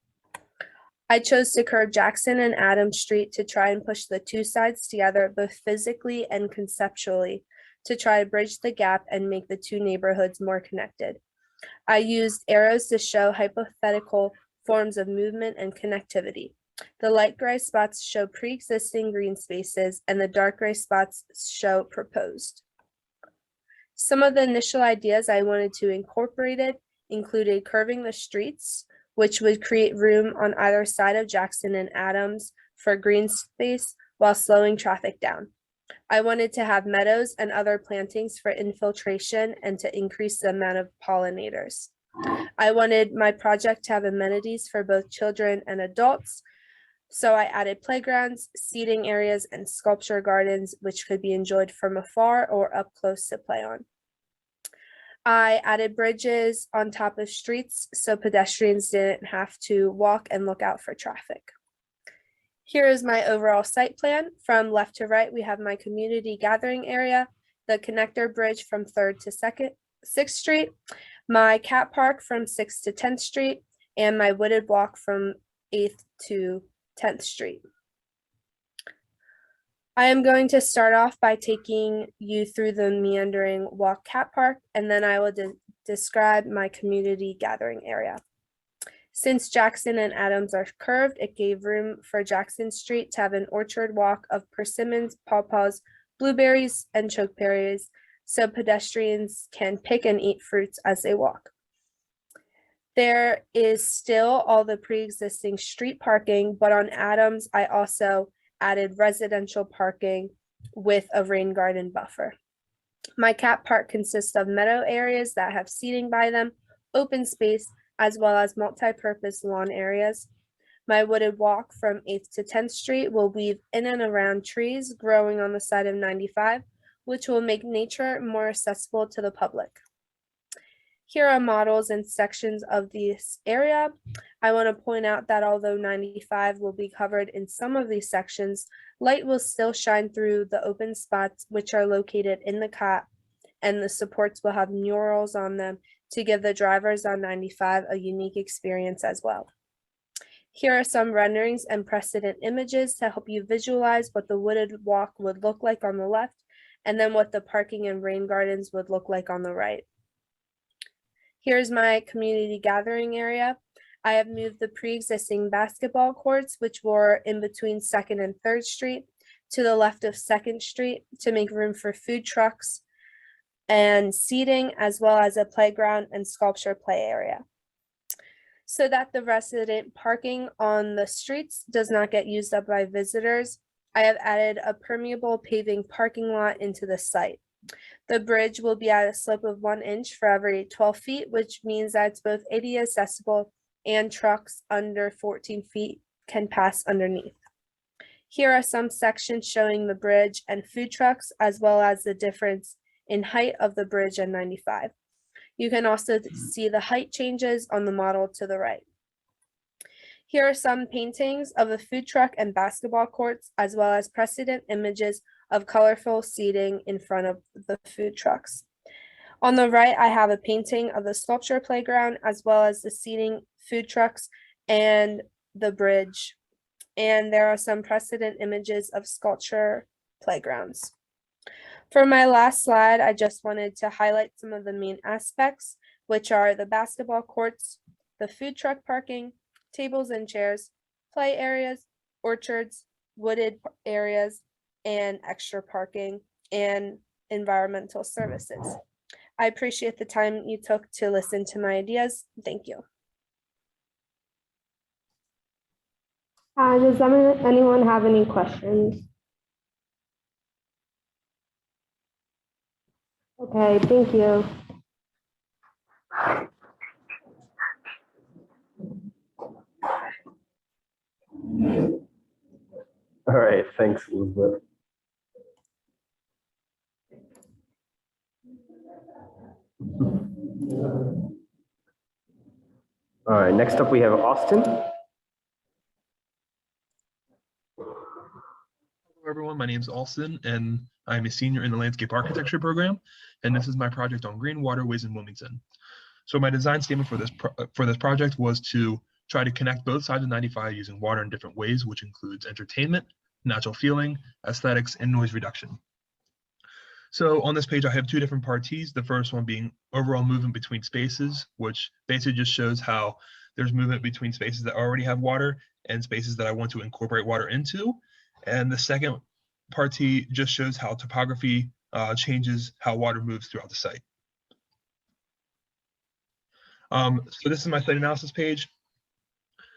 I chose to curve Jackson and Adams Street to try and push the two sides together both physically and conceptually to try to bridge the gap and make the two neighborhoods more connected. I used arrows to show hypothetical forms of movement and connectivity. The light gray spots show pre-existing green spaces and the dark gray spots show proposed. Some of the initial ideas I wanted to incorporate included curving the streets, which would create room on either side of Jackson and Adams for green space while slowing traffic down. I wanted to have meadows and other plantings for infiltration and to increase the amount of pollinators. I wanted my project to have amenities for both children and adults, so I added playgrounds, seating areas, and sculpture gardens, which could be enjoyed from afar or up close to play on. I added bridges on top of streets so pedestrians didn't have to walk and look out for traffic. Here is my overall site plan. From left to right, we have my community gathering area, the connector bridge from 3rd to 6th Street, my cat park from 6th to 10th Street, and my wooded walk from 8th to 10th Street. I am going to start off by taking you through the meandering walk cat park, and then I will describe my community gathering area. Since Jackson and Adams are curved, it gave room for Jackson Street to have an orchard walk of persimmons, pawpaws, blueberries, and chokeberries, so pedestrians can pick and eat fruits as they walk. There is still all the pre-existing street parking, but on Adams, I also added residential parking with a rain garden buffer. My cat park consists of meadow areas that have seating by them, open space, as well as multi-purpose lawn areas. My wooded walk from 8th to 10th Street will weave in and around trees growing on the side of 95, which will make nature more accessible to the public. Here are models and sections of this area. I want to point out that although 95 will be covered in some of these sections, light will still shine through the open spots which are located in the cot, and the supports will have murals on them to give the drivers on 95 a unique experience as well. Here are some renderings and precedent images to help you visualize what the wooded walk would look like on the left and then what the parking and rain gardens would look like on the right. Here's my community gathering area. I have moved the pre-existing basketball courts, which were in between 2nd and 3rd Street, to the left of 2nd Street to make room for food trucks and seating, as well as a playground and sculpture play area, so that the resident parking on the streets does not get used up by visitors. I have added a permeable paving parking lot into the site. The bridge will be at a slope of 1 inch for every 12 feet, which means that it's both ADA accessible and trucks under 14 feet can pass underneath. Here are some sections showing the bridge and food trucks, as well as the difference in height of the bridge and 95. You can also see the height changes on the model to the right. Here are some paintings of the food truck and basketball courts, as well as precedent images of colorful seating in front of the food trucks. On the right, I have a painting of the sculpture playground, as well as the seating, food trucks, and the bridge. And there are some precedent images of sculpture playgrounds. For my last slide, I just wanted to highlight some of the main aspects, which are the basketball courts, the food truck parking, tables and chairs, play areas, orchards, wooded areas, and extra parking and environmental services. I appreciate the time you took to listen to my ideas. Thank you. Does anyone have any questions? Okay, thank you. All right, thanks, Elizabeth. All right, next up we have Austin. Hello, everyone. My name is Austin, and I'm a senior in the landscape architecture program, and this is my project on green waterways in Wilmington. So my design statement for this project was to try to connect both sides of 95 using water in different ways, which includes entertainment, natural feeling, aesthetics, and noise reduction. So on this page, I have two different parties. The first one being overall movement between spaces, which basically just shows how there's movement between spaces that already have water and spaces that I want to incorporate water into. And the second party just shows how topography changes how water moves throughout the site. So this is my site analysis page.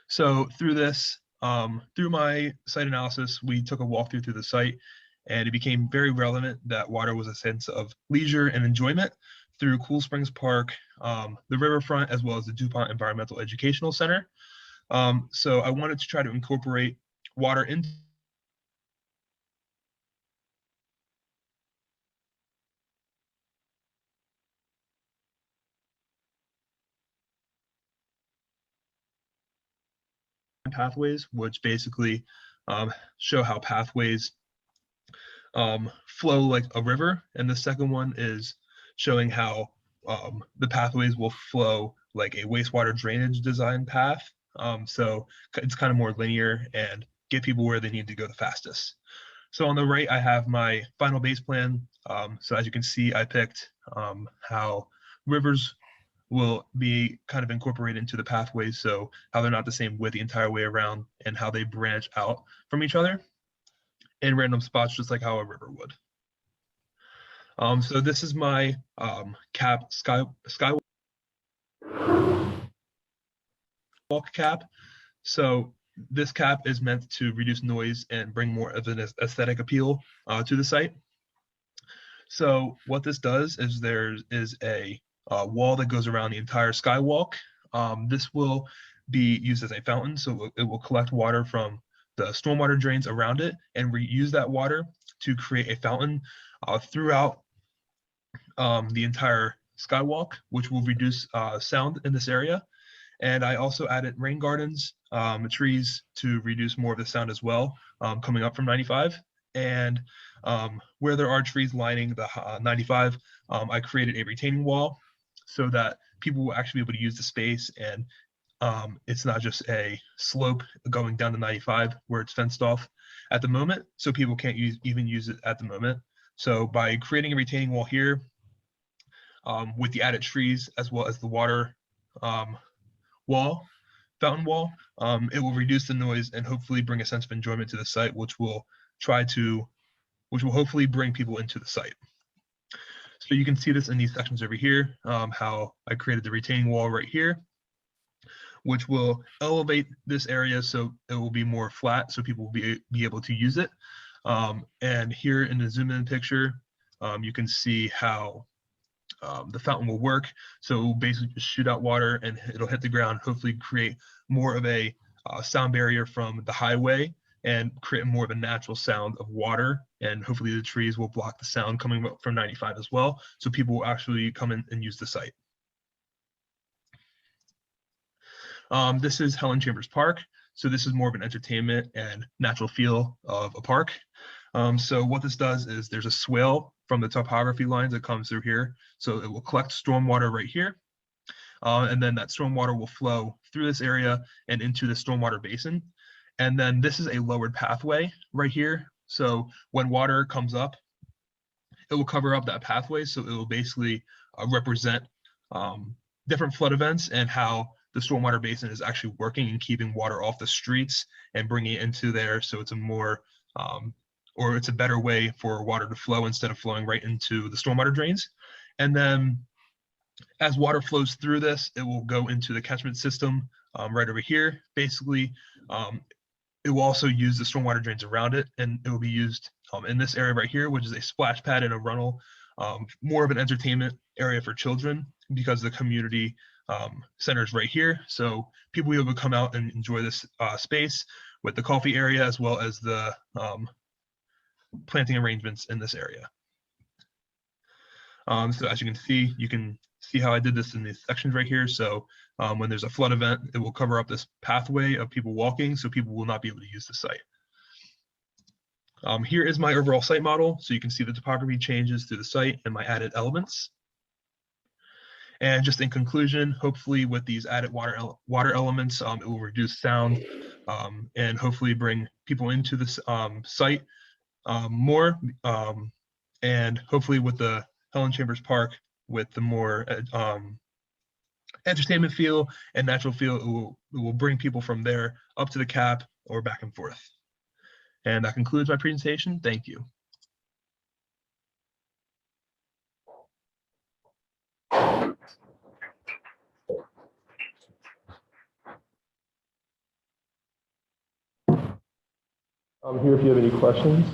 So through this, through my site analysis, we took a walkthrough through the site, and it became very relevant that water was a sense of leisure and enjoyment through Cool Springs Park, the riverfront, as well as the DuPont Environmental Educational Center. So I wanted to try to incorporate water into pathways, which basically show how pathways flow like a river. And the second one is showing how the pathways will flow like a wastewater drainage design path. So it's kind of more linear and get people where they need to go the fastest. So on the right, I have my final base plan. So as you can see, I picked how rivers will be kind of incorporated into the pathways, so how they're not the same width the entire way around and how they branch out from each other in random spots, just like how a river would. So this is my skywalk cap. So this cap is meant to reduce noise and bring more of an aesthetic appeal to the site. So what this does is there is a wall that goes around the entire skywalk. This will be used as a fountain, so it will collect water from the stormwater drains around it and reuse that water to create a fountain throughout the entire skywalk, which will reduce sound in this area. And I also added rain gardens, trees to reduce more of the sound as well, coming up from 95. And where there are trees lining the 95, I created a retaining wall so that people will actually be able to use the space, and it's not just a slope going down to 95 where it's fenced off at the moment, so people can't even use it at the moment. So by creating a retaining wall here with the added trees as well as the water fountain wall, it will reduce the noise and hopefully bring a sense of enjoyment to the site, which will hopefully bring people into the site. So you can see this in these sections over here, how I created the retaining wall right here, which will elevate this area so it will be more flat so people will be able to use it. And here in the zoom in picture, you can see how the fountain will work. So it will basically just shoot out water and it'll hit the ground, hopefully create more of a sound barrier from the highway and create more of a natural sound of water. And hopefully the trees will block the sound coming from 95 as well. So people will actually come in and use the site. This is Helen Chambers Park. So this is more of an entertainment and natural feel of a park. So what this does is there's a swale from the topography lines that comes through here. So it will collect stormwater right here. And then that stormwater will flow through this area and into the stormwater basin. And then this is a lowered pathway right here. So when water comes up, it will cover up that pathway. So it will basically represent different flood events and how the stormwater basin is actually working and keeping water off the streets and bringing it into there. So it's a more, or it's a better way for water to flow instead of flowing right into the stormwater drains. And then as water flows through this, it will go into the catchment system right over here. Basically, it will also use the stormwater drains around it, and it will be used in this area right here, which is a splash pad and a runnel, more of an entertainment area for children because the community center is right here. So people will be able to come out and enjoy this space with the coffee area as well as the planting arrangements in this area. So as you can see how I did this in these sections right here. So when there's a flood event, it will cover up this pathway of people walking, so people will not be able to use the site. Here is my overall site model. So you can see the topography changes through the site and my added elements. And just in conclusion, hopefully with these added water elements, it will reduce sound and hopefully bring people into this site more. And hopefully with the Helen Chambers Park, with the more entertainment feel and natural feel, it will bring people from there up to the cap or back and forth. And that concludes my presentation. Thank you. I'm here if you have any questions.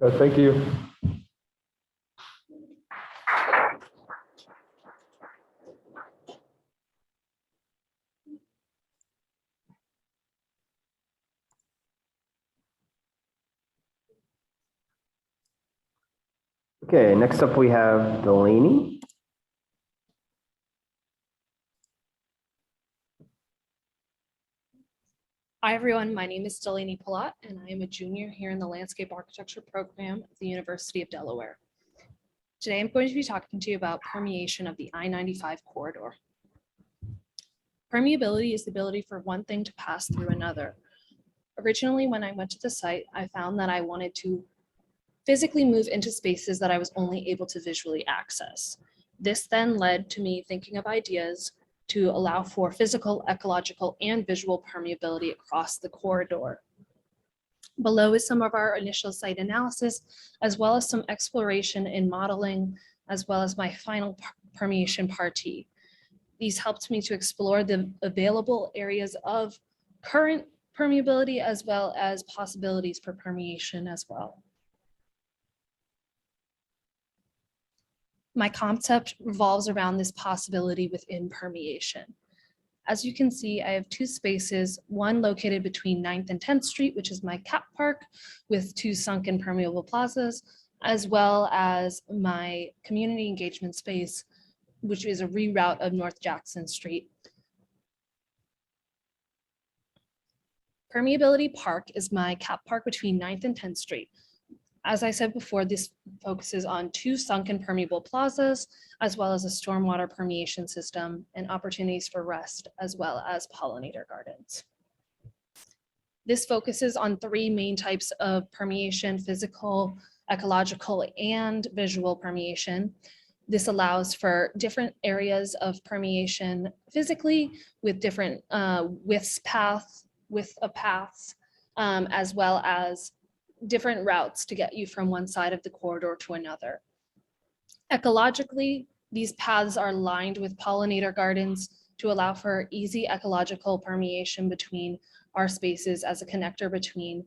Thank you. Okay, next up we have Delaney. Hi, everyone. My name is Delaney Palat, and I am a junior here in the Landscape Architecture program at the University of Delaware. Today, I'm going to be talking to you about permeation of the I-95 corridor. Permeability is the ability for one thing to pass through another. Originally, when I went to the site, I found that I wanted to physically move into spaces that I was only able to visually access. This then led to me thinking of ideas to allow for physical, ecological, and visual permeability across the corridor. Below is some of our initial site analysis, as well as some exploration in modeling, as well as my final permeation partie. These helped me to explore the available areas of current permeability, as well as possibilities for permeation as well. My concept revolves around this possibility within permeation. As you can see, I have two spaces, one located between 9th and 10th Street, which is my cap park with two sunken permeable plazas, as well as my community engagement space, which is a reroute of North Jackson Street. Permeability Park is my cap park between 9th and 10th Street. As I said before, this focuses on 2 sunken permeable plazas, as well as a stormwater permeation system and opportunities for rest, as well as pollinator gardens. This focuses on 3 main types of permeation: physical, ecological, and visual permeation. This allows for different areas of permeation physically with different width of paths, as well as different routes to get you from one side of the corridor to another. Ecologically, these paths are lined with pollinator gardens to allow for easy ecological permeation between our spaces as a connector between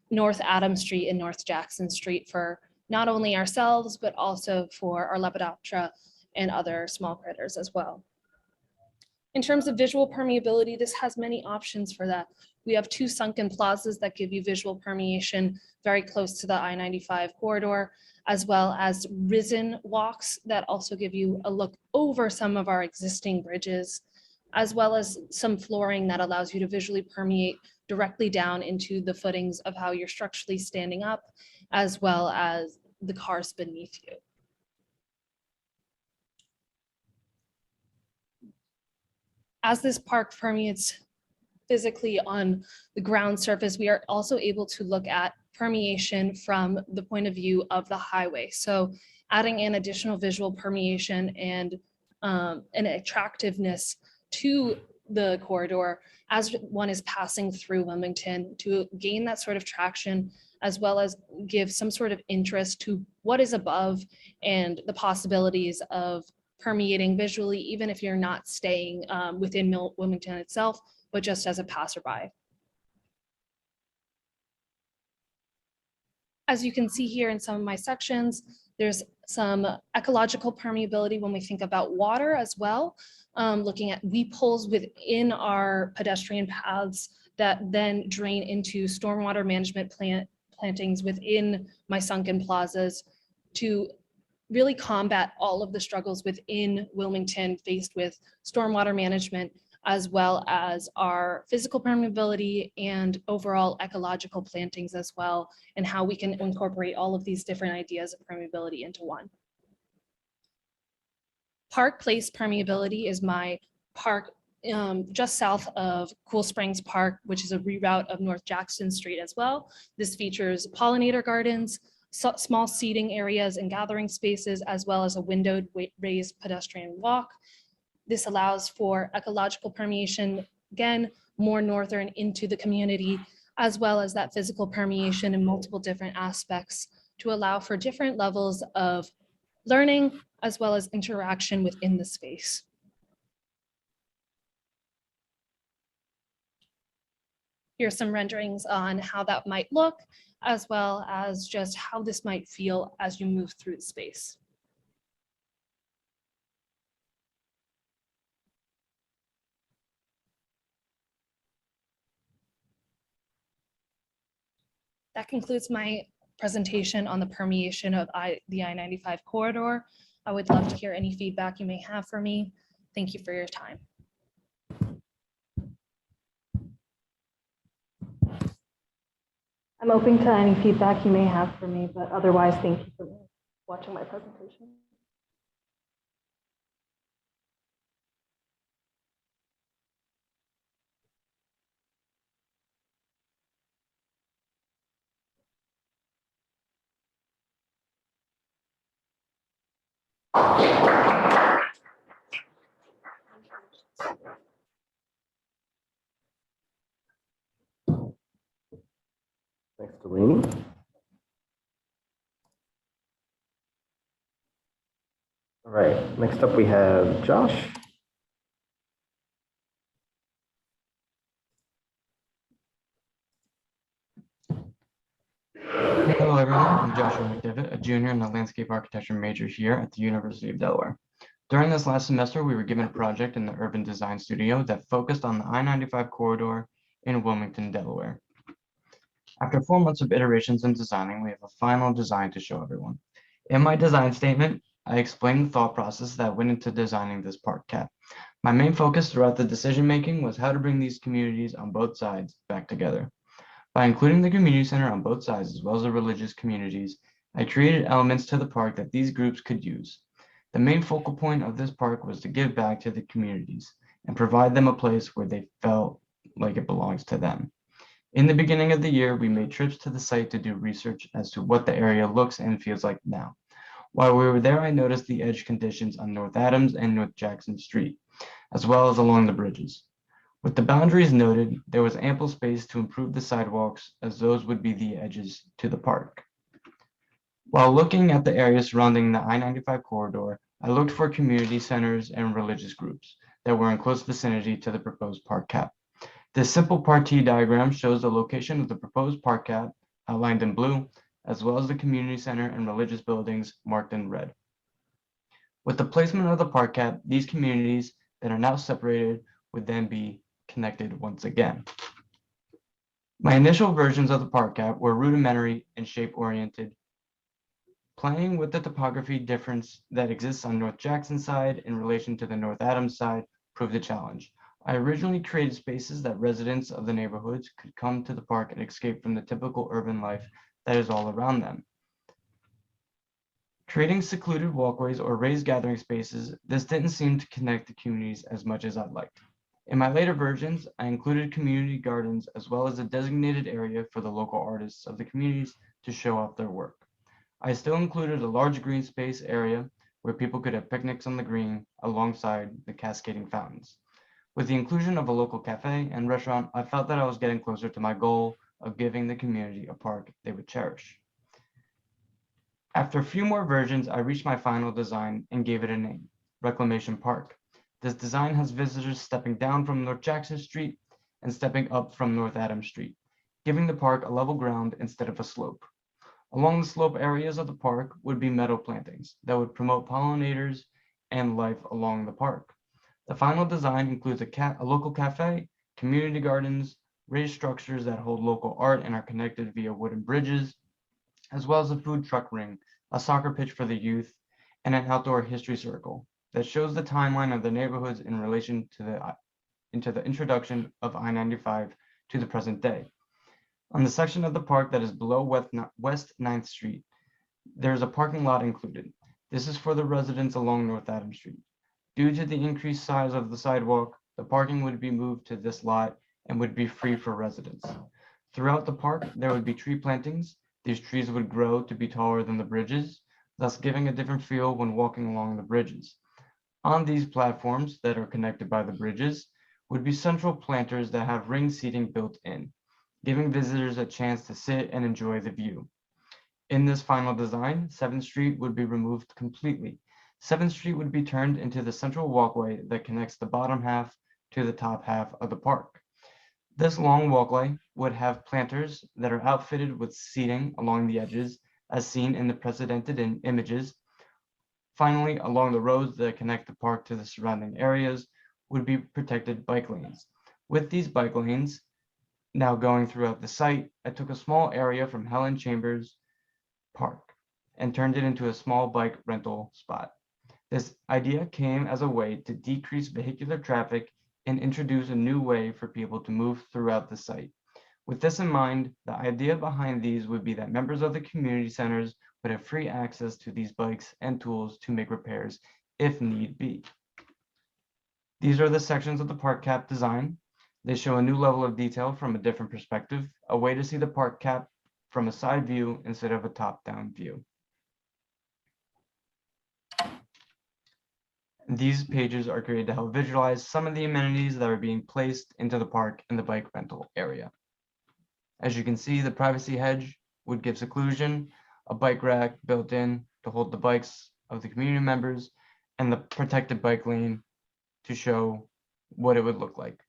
North Adams Street and North Jackson Street for not only ourselves, but also for our Lepidoptera and other small critters as well. In terms of visual permeability, this has many options for that. We have 2 sunken plazas that give you visual permeation very close to the I-95 corridor, as well as risen walks that also give you a look over some of our existing bridges, as well as some flooring that allows you to visually permeate directly down into the footings of how you're structurally standing up, as well as the cars beneath you. As this park permeates physically on the ground surface, we are also able to look at permeation from the point of view of the highway. So adding in additional visual permeation and an attractiveness to the corridor as one is passing through Wilmington to gain that sort of traction, as well as give some sort of interest to what is above and the possibilities of permeating visually, even if you're not staying within Wilmington itself, but just as a passerby. As you can see here in some of my sections, there's some ecological permeability when we think about water as well, looking at weep holes within our pedestrian paths that then drain into stormwater management plantings within my sunken plazas to really combat all of the struggles within Wilmington faced with stormwater management, as well as our physical permeability and overall ecological plantings as well, and how we can incorporate all of these different ideas of permeability into one. Park Place permeability is my park just south of Cool Springs Park, which is a reroute of North Jackson Street as well. This features pollinator gardens, small seating areas and gathering spaces, as well as a windowed raised pedestrian walk. This allows for ecological permeation, again, more northern into the community, as well as that physical permeation in multiple different aspects to allow for different levels of learning, as well as interaction within the space. Here's some renderings on how that might look, as well as just how this might feel as you move through the space. That concludes my presentation on the permeation of the I-95 corridor. I would love to hear any feedback you may have for me. Thank you for your time. I'm open to any feedback you may have for me, but otherwise, thank you for watching my presentation. Thanks, Delaney. All right, next up we have Josh. Hello, everyone. I'm Joshua McDevitt, a junior in the landscape architecture major here at the University of Delaware. During this last semester, we were given a project in the urban design studio that focused on the I-95 corridor in Wilmington, Delaware. After 4 months of iterations and designing, we have a final design to show everyone. In my design statement, I explained the thought process that went into designing this park cap. My main focus throughout the decision-making was how to bring these communities on both sides back together. By including the community center on both sides as well as the religious communities, I created elements to the park that these groups could use. The main focal point of this park was to give back to the communities and provide them a place where they felt like it belongs to them. In the beginning of the year, we made trips to the site to do research as to what the area looks and feels like now. While we were there, I noticed the edge conditions on North Adams and North Jackson Street, as well as along the bridges. With the boundaries noted, there was ample space to improve the sidewalks as those would be the edges to the park. While looking at the area surrounding the I-95 corridor, I looked for community centers and religious groups that were in close vicinity to the proposed park cap. This simple party diagram shows the location of the proposed park cap outlined in blue, as well as the community center and religious buildings marked in red. With the placement of the park cap, these communities that are now separated would then be connected once again. My initial versions of the park cap were rudimentary and shape-oriented. Playing with the topography difference that exists on North Jackson side in relation to the North Adams side proved a challenge. I originally created spaces that residents of the neighborhoods could come to the park and escape from the typical urban life that is all around them. Creating secluded walkways or raised gathering spaces, this didn't seem to connect the communities as much as I'd liked. In my later versions, I included community gardens as well as a designated area for the local artists of the communities to show off their work. I still included a large green space area where people could have picnics on the green alongside the cascading fountains. With the inclusion of a local cafe and restaurant, I felt that I was getting closer to my goal of giving the community a park they would cherish. After a few more versions, I reached my final design and gave it a name, Reclamation Park. This design has visitors stepping down from North Jackson Street and stepping up from North Adams Street, giving the park a level ground instead of a slope. Along the slope areas of the park would be meadow plantings that would promote pollinators and life along the park. The final design includes a local cafe, community gardens, raised structures that hold local art and are connected via wooden bridges, as well as a food truck ring, a soccer pitch for the youth, and an outdoor history circle that shows the timeline of the neighborhoods in relation to the introduction of I-95 to the present day. On the section of the park that is below West 9th Street, there is a parking lot included. This is for the residents along North Adams Street. Due to the increased size of the sidewalk, the parking would be moved to this lot and would be free for residents. Throughout the park, there would be tree plantings. These trees would grow to be taller than the bridges, thus giving a different feel when walking along the bridges. On these platforms that are connected by the bridges would be central planters that have ring seating built in, giving visitors a chance to sit and enjoy the view. In this final design, 7th Street would be removed completely. 7th Street would be turned into the central walkway that connects the bottom half to the top half of the park. This long walkway would have planters that are outfitted with seating along the edges, as seen in the precedented images. Finally, along the roads that connect the park to the surrounding areas would be protected bike lanes. With these bike lanes now going throughout the site, I took a small area from Helen Chambers Park and turned it into a small bike rental spot. This idea came as a way to decrease vehicular traffic and introduce a new way for people to move throughout the site. With this in mind, the idea behind these would be that members of the community centers would have free access to these bikes and tools to make repairs if need be. These are the sections of the park cap design. They show a new level of detail from a different perspective, a way to see the park cap from a side view instead of a top-down view. These pages are created to help visualize some of the amenities that are being placed into the park in the bike rental area. As you can see, the privacy hedge would give seclusion, a bike rack built in to hold the bikes of the community members, and the protected bike lane to show what it would look like.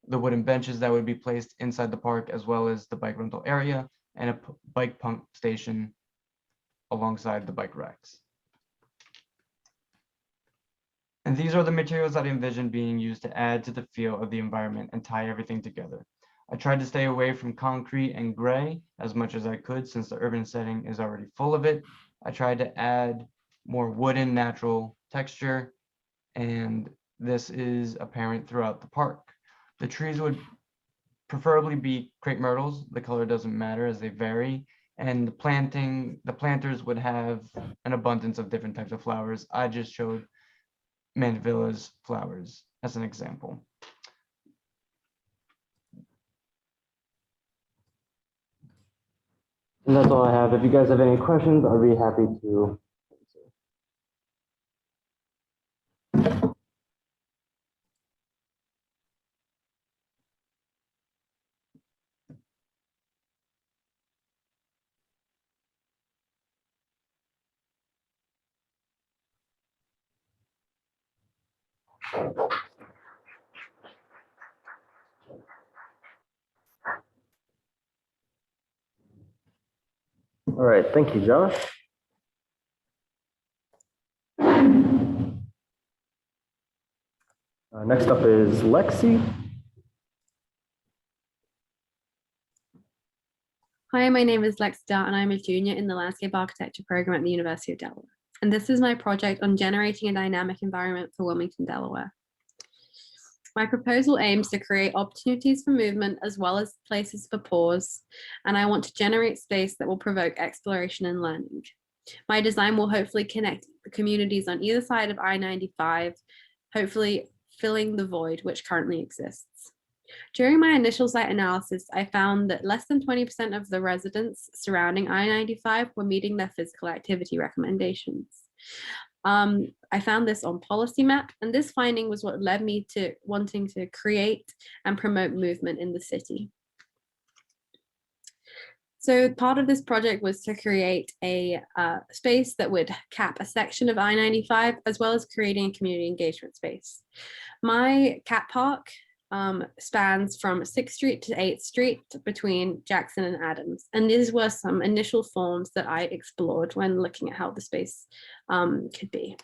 The wooden benches that would be placed inside the park, as well as the bike rental area and a bike pump station alongside the bike racks. And these are the materials that I envisioned being used to add to the feel of the environment and tie everything together. I tried to stay away from concrete and gray as much as I could since the urban setting is already full of it. I tried to add more wooden natural texture, and this is apparent throughout the park. The trees would preferably be crepe myrtles. The color doesn't matter as they vary. And the planters would have an abundance of different types of flowers. I just showed mandevilla's flowers as an example. And that's all I have. If you guys have any questions, I'll be happy to answer. All right, thank you, Josh. Next up is Lexi. Hi, my name is Lex Dart and I'm a junior in the landscape architecture program at the University of Delaware. And this is my project on generating a dynamic environment for Wilmington, Delaware. My proposal aims to create opportunities for movement as well as places for pause, and I want to generate space that will provoke exploration and learning. My design will hopefully connect the communities on either side of I-95, hopefully filling the void which currently exists. During my initial site analysis, I found that less than 20% of the residents surrounding I-95 were meeting their physical activity recommendations. I found this on Policy Map, and this finding was what led me to wanting to create and promote movement in the city. So part of this project was to create a space that would cap a section of I-95, as well as creating a community engagement space. My cat park spans from 6th Street to 8th Street between Jackson and Adams. And these were some initial forms that I explored when looking at how the space could be.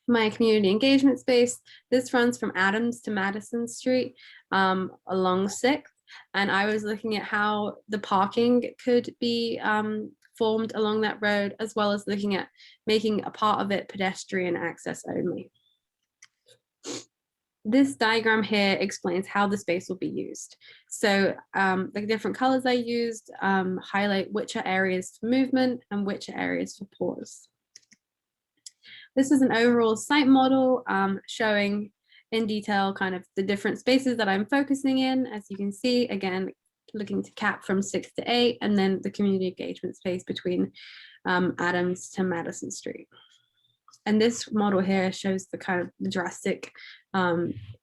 My community engagement space, this runs from Adams to Madison Street along 6th. And I was looking at how the parking could be formed along that road, as well as looking at making a part of it pedestrian access only. This diagram here explains how the space will be used. So the different colors I used highlight which are areas for movement and which are areas for pause. This is an overall site model showing in detail kind of the different spaces that I'm focusing in. As you can see, again, looking to cap from 6 to 8, and then the community engagement space between Adams to Madison Street. And this model here shows the kind of the drastic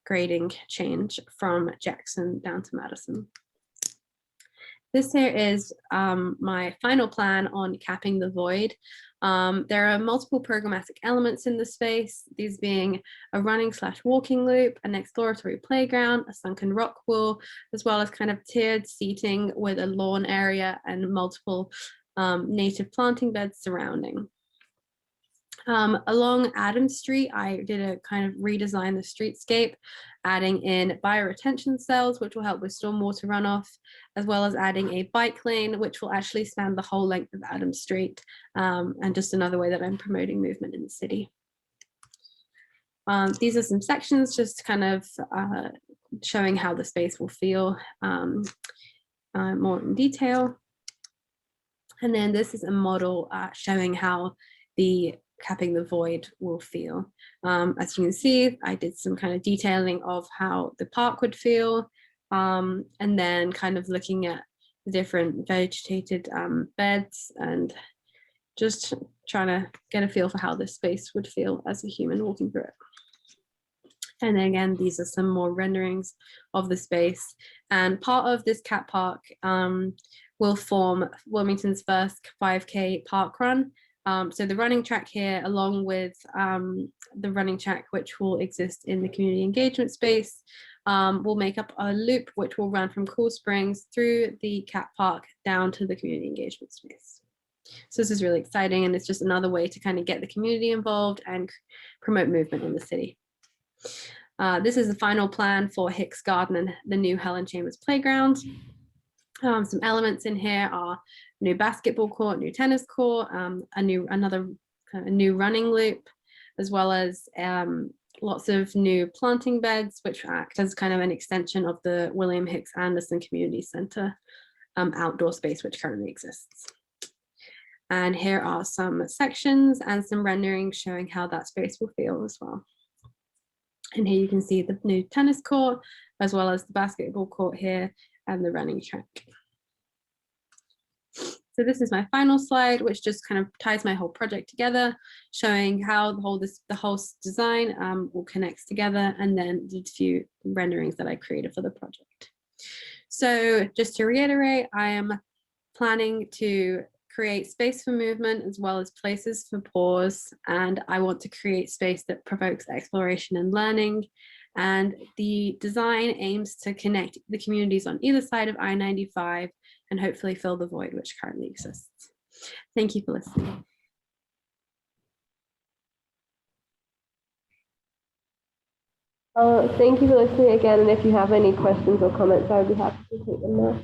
grading change from Jackson down to Madison. This here is my final plan on capping the void. There are multiple programmatic elements in the space, these being a running/walking loop, an exploratory playground, a sunken rock wall, as well as kind of tiered seating with a lawn area and multiple native planting beds surrounding. Along Adams Street, I did a kind of redesign the streetscape, adding in bioretention cells, which will help with stormwater runoff, as well as adding a bike lane, which will actually span the whole length of Adams Street, and just another way that I'm promoting movement in the city. These are some sections just kind of showing how the space will feel more in detail. And then this is a model showing how the capping the void will feel. As you can see, I did some kind of detailing of how the park would feel, and then kind of looking at the different vegetated beds and just trying to get a feel for how this space would feel as a human walking through it. And then again, these are some more renderings of the space. And part of this cat park will form Wilmington's first 5K park run. So the running track here, along with the running track which will exist in the community engagement space, will make up a loop which will run from Cool Springs through the cat park down to the community engagement space. So this is really exciting, and it's just another way to kind of get the community involved and promote movement in the city. This is the final plan for Hicks Garden and the new Helen Chambers Playground. Some elements in here are new basketball court, new tennis court, another kind of a new running loop, as well as lots of new planting beds, which act as kind of an extension of the William Hicks Anderson Community Center outdoor space, which currently exists. And here are some sections and some renderings showing how that space will feel as well. And here you can see the new tennis court, as well as the basketball court here and the running track. So this is my final slide, which just kind of ties my whole project together, showing how the whole design all connects together, and then the few renderings that I created for the project. So just to reiterate, I am planning to create space for movement as well as places for pause, and I want to create space that provokes exploration and learning. And the design aims to connect the communities on either side of I-95 and hopefully fill the void which currently exists. Thank you for listening. Thank you for listening again, and if you have any questions or comments, I would be happy to take them now.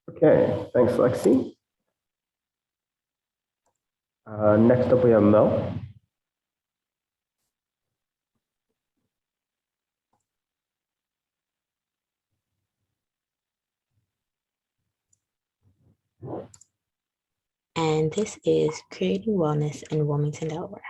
Okay, thanks, Lexi. Next up, we have Mel. And this is Creating Wellness in Wilmington, Delaware.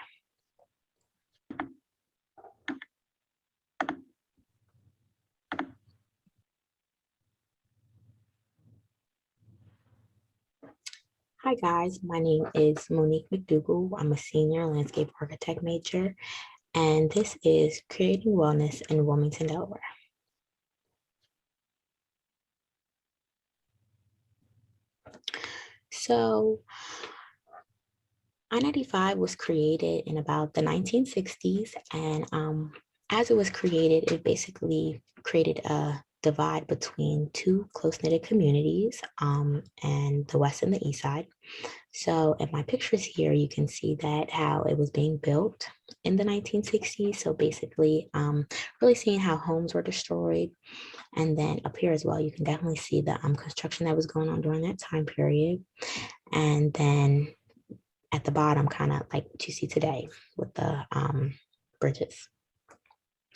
Hi guys, my name is Monique McDougall. I'm a senior landscape architect major, and this is Creating Wellness in Wilmington, Delaware. So I-95 was created in about the 1960s, and as it was created, it basically created a divide between two close-knit communities, and the west and the east side. So in my pictures here, you can see that how it was being built in the 1960s. So basically, really seeing how homes were destroyed. And then up here as well, you can definitely see the construction that was going on during that time period. And then at the bottom, kind of like what you see today with the bridges.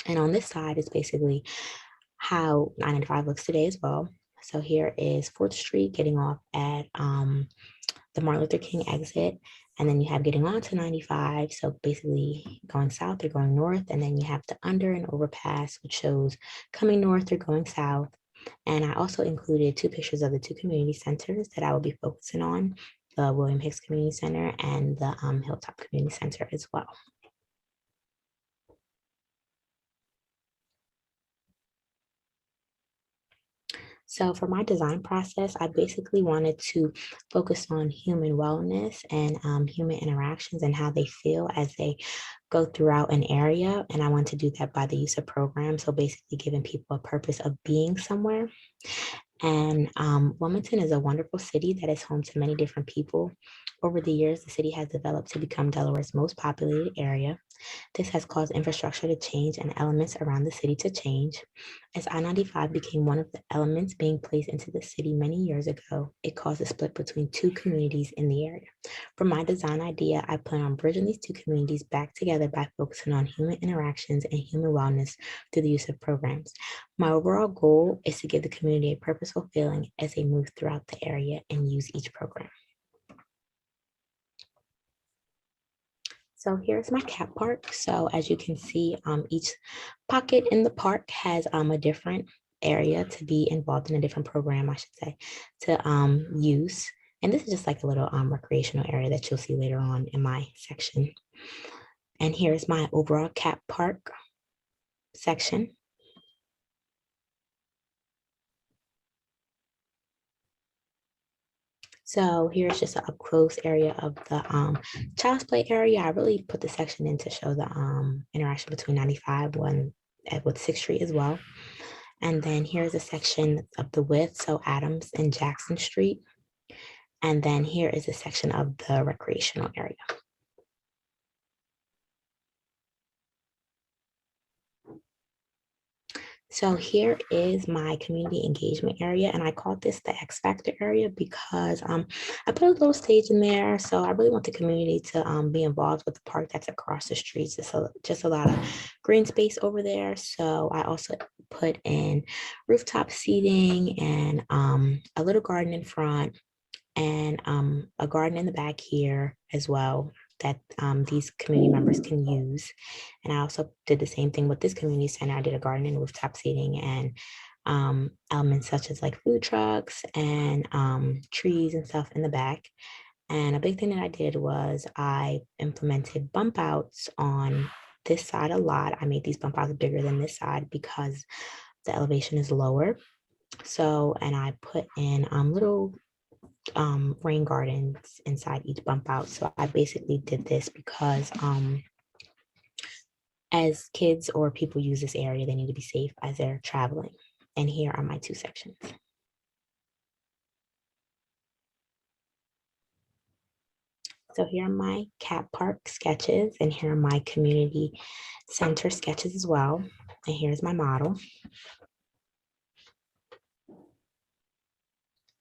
And on this side is basically how 995 looks today as well. So here is 4th Street getting off at the Martin Luther King exit. And then you have getting on to 95. So basically going south or going north. And then you have the under and overpass, which shows coming north or going south. And I also included 2 pictures of the 2 community centers that I will be focusing on, the William Hicks Community Center and the Hilltop Community Center as well. So for my design process, I basically wanted to focus on human wellness and human interactions and how they feel as they go throughout an area. And I want to do that by the use of programs. So basically giving people a purpose of being somewhere. And Wilmington is a wonderful city that is home to many different people. Over the years, the city has developed to become Delaware's most populated area. This has caused infrastructure to change and elements around the city to change. As I-95 became one of the elements being placed into the city many years ago, it caused a split between 2 communities in the area. For my design idea, I plan on bridging these 2 communities back together by focusing on human interactions and human wellness through the use of programs. My overall goal is to give the community a purposeful feeling as they move throughout the area and use each program. So here's my cat park. So as you can see, each pocket in the park has a different area to be involved in, a different program, I should say, to use. And this is just like a little recreational area that you'll see later on in my section. And here's my overall cat park section. So here's just an up close area of the child's play area. I really put the section in to show the interaction between 95 with 6th Street as well. And then here's a section of the width, so Adams and Jackson Street. And then here is a section of the recreational area. So here is my community engagement area, and I called this the X Factor area because I put a little stage in there. So I really want the community to be involved with the park that's across the streets. It's just a lot of green space over there. So I also put in rooftop seating and a little garden in front and a garden in the back here as well that these community members can use. And I also did the same thing with this community center. I did a garden and rooftop seating and elements such as like food trucks and trees and stuff in the back. And a big thing that I did was I implemented bump outs on this side a lot. I made these bump outs bigger than this side because the elevation is lower. So, and I put in little rain gardens inside each bump out. So I basically did this because as kids or people use this area, they need to be safe as they're traveling. And here are my 2 sections. So here are my cat park sketches, and here are my community center sketches as well. And here's my model.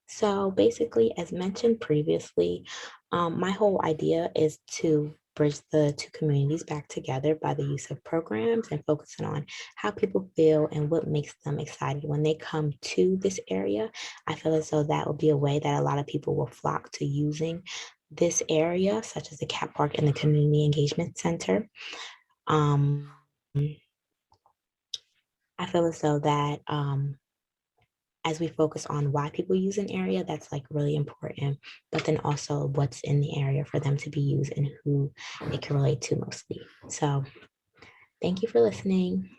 So basically, as mentioned previously, my whole idea is to bridge the 2 communities back together by the use of programs and focusing on how people feel and what makes them excited when they come to this area. I feel as though that will be a way that a lot of people will flock to using this area, such as the cat park and the community engagement center. I feel as though that as we focus on why people use an area, that's like really important, but then also what's in the area for them to be used and who it can relate to mostly. So thank you for listening.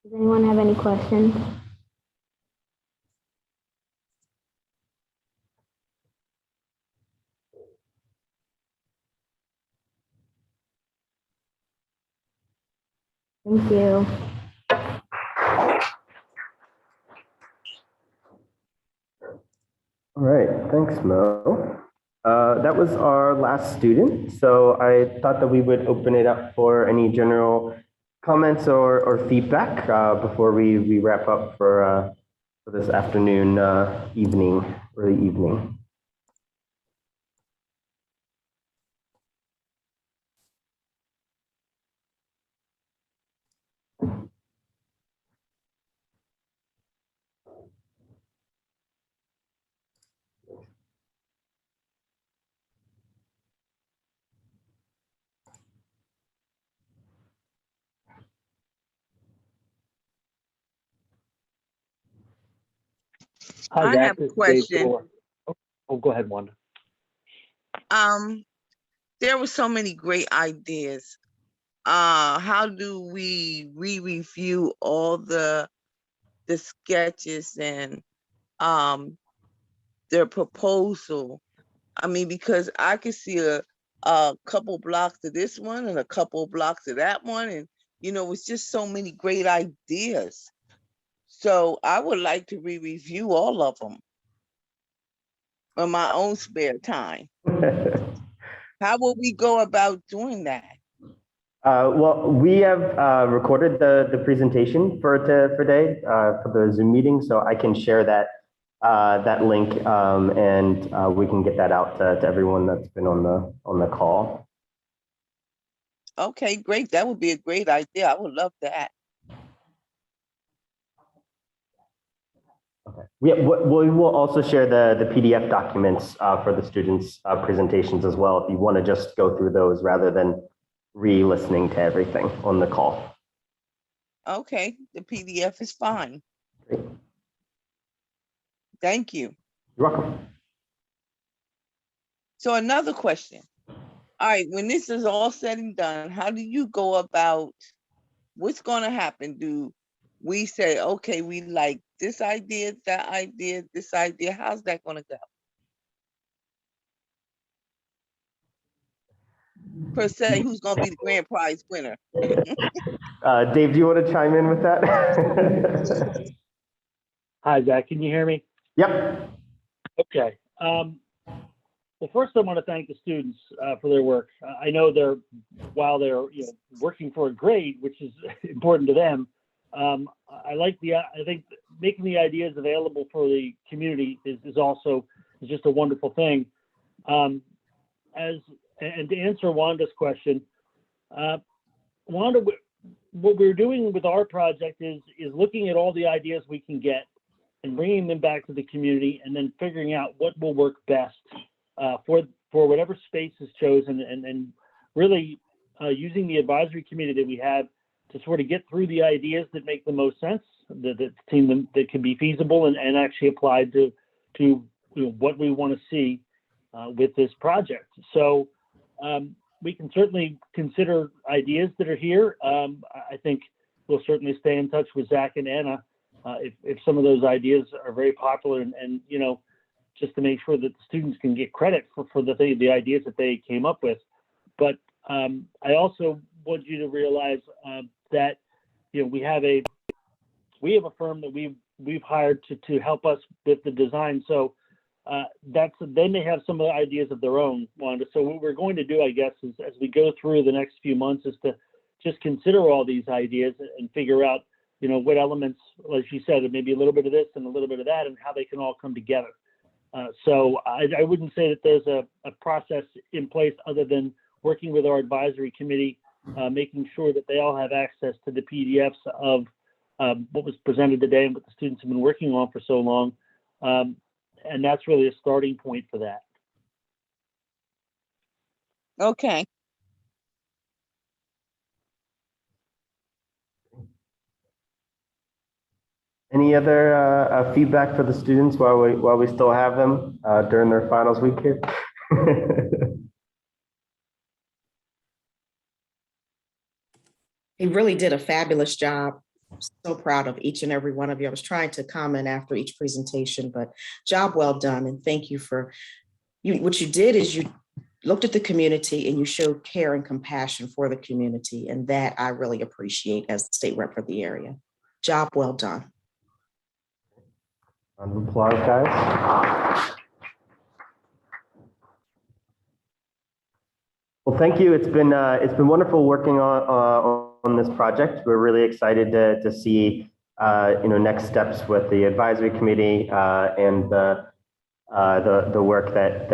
Does anyone have any questions? Thank you. All right, thanks, Mo. That was our last student. So I thought that we would open it up for any general comments or feedback before we wrap up for this afternoon, early evening. Hi, I Zach. have a This is Dave question. Gore. Oh, go ahead, Wanda. There were so many great ideas. How do we re-review all the sketches and their proposal? I mean, because I could see a couple blocks to this one and a couple blocks to that one, and it's just so many great ideas. So I would like to re-review all of them on my own spare time. How will we go about doing that? Well, we have recorded the presentation for today for the Zoom meeting, so I can share that link and we can get that out to everyone that's been on the call. Okay, great. That would be a great idea. I would love that. Okay. We will also share the PDF documents for the students' presentations as well, if you want to just go through those rather than re-listening to everything on the call. Okay, the PDF is fine. Thank you. You're welcome. So another question. All right, when this is all said and done, how do you go about what's going to happen? Do we say, okay, we like this idea, that idea, this idea? How's that going to go? Per se, who's going to be the grand prize winner? Dave, do you want to chime in with that? Hi, Zach. Can you hear me? Yep. Okay. Well, first, I want to thank the students for their work. I know while they're working for a grade, which is important to them. I think making the ideas available for the community is also just a wonderful thing. And to answer Wanda's question, Wanda, what we're doing with our project is looking at all the ideas we can get and bringing them back to the community, and then figuring out what will work best for whatever space is chosen, and really using the advisory committee that we have to sort of get through the ideas that make the most sense, that can be feasible and actually applied to what we want to see with this project. So we can certainly consider ideas that are here. I think we'll certainly stay in touch with Zach and Anna if some of those ideas are very popular, and just to make sure that the students can get credit for the ideas that they came up with. But I also want you to realize that we have a firm that we've hired to help us with the design. So they may have some of the ideas of their own, Wanda. So what we're going to do, I guess, is as we go through the next few months, is to just consider all these ideas and figure out what elements, like you said, maybe a little bit of this and a little bit of that, and how they can all come together. So I wouldn't say that there's a process in place other than working with our advisory committee, making sure that they all have access to the PDFs of what was presented today and what the students have been working on for so long. And that's really a starting point for that. Okay. Any other feedback for the students while we still have them during their finals week here? He really did a fabulous job. So proud of each and every one of you. I was trying to comment after each presentation, but job well done. And thank you for what you did is you looked at the community and you showed care and compassion for the community. And that I really appreciate as the state rep for the area. Job well done. Round of applause, guys. Well, thank you. It's been wonderful working on this project. We're really excited to see next steps with the advisory committee and the work that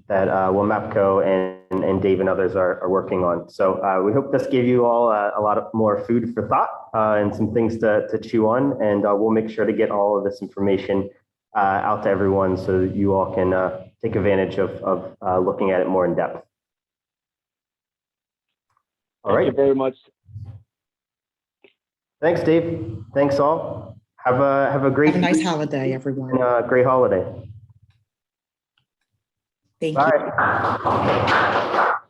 WMAPCO and Dave and others are working on. So we hope this gave you all a lot of more food for thought and some things to chew on. And we'll make sure to get all of this information out to everyone so that you all can take advantage of looking at it more in depth. All right. Thank you very much. Thanks, Dave. Thanks all. Have a great Have a nice holiday, everyone. And a great holiday. Thank Bye. you.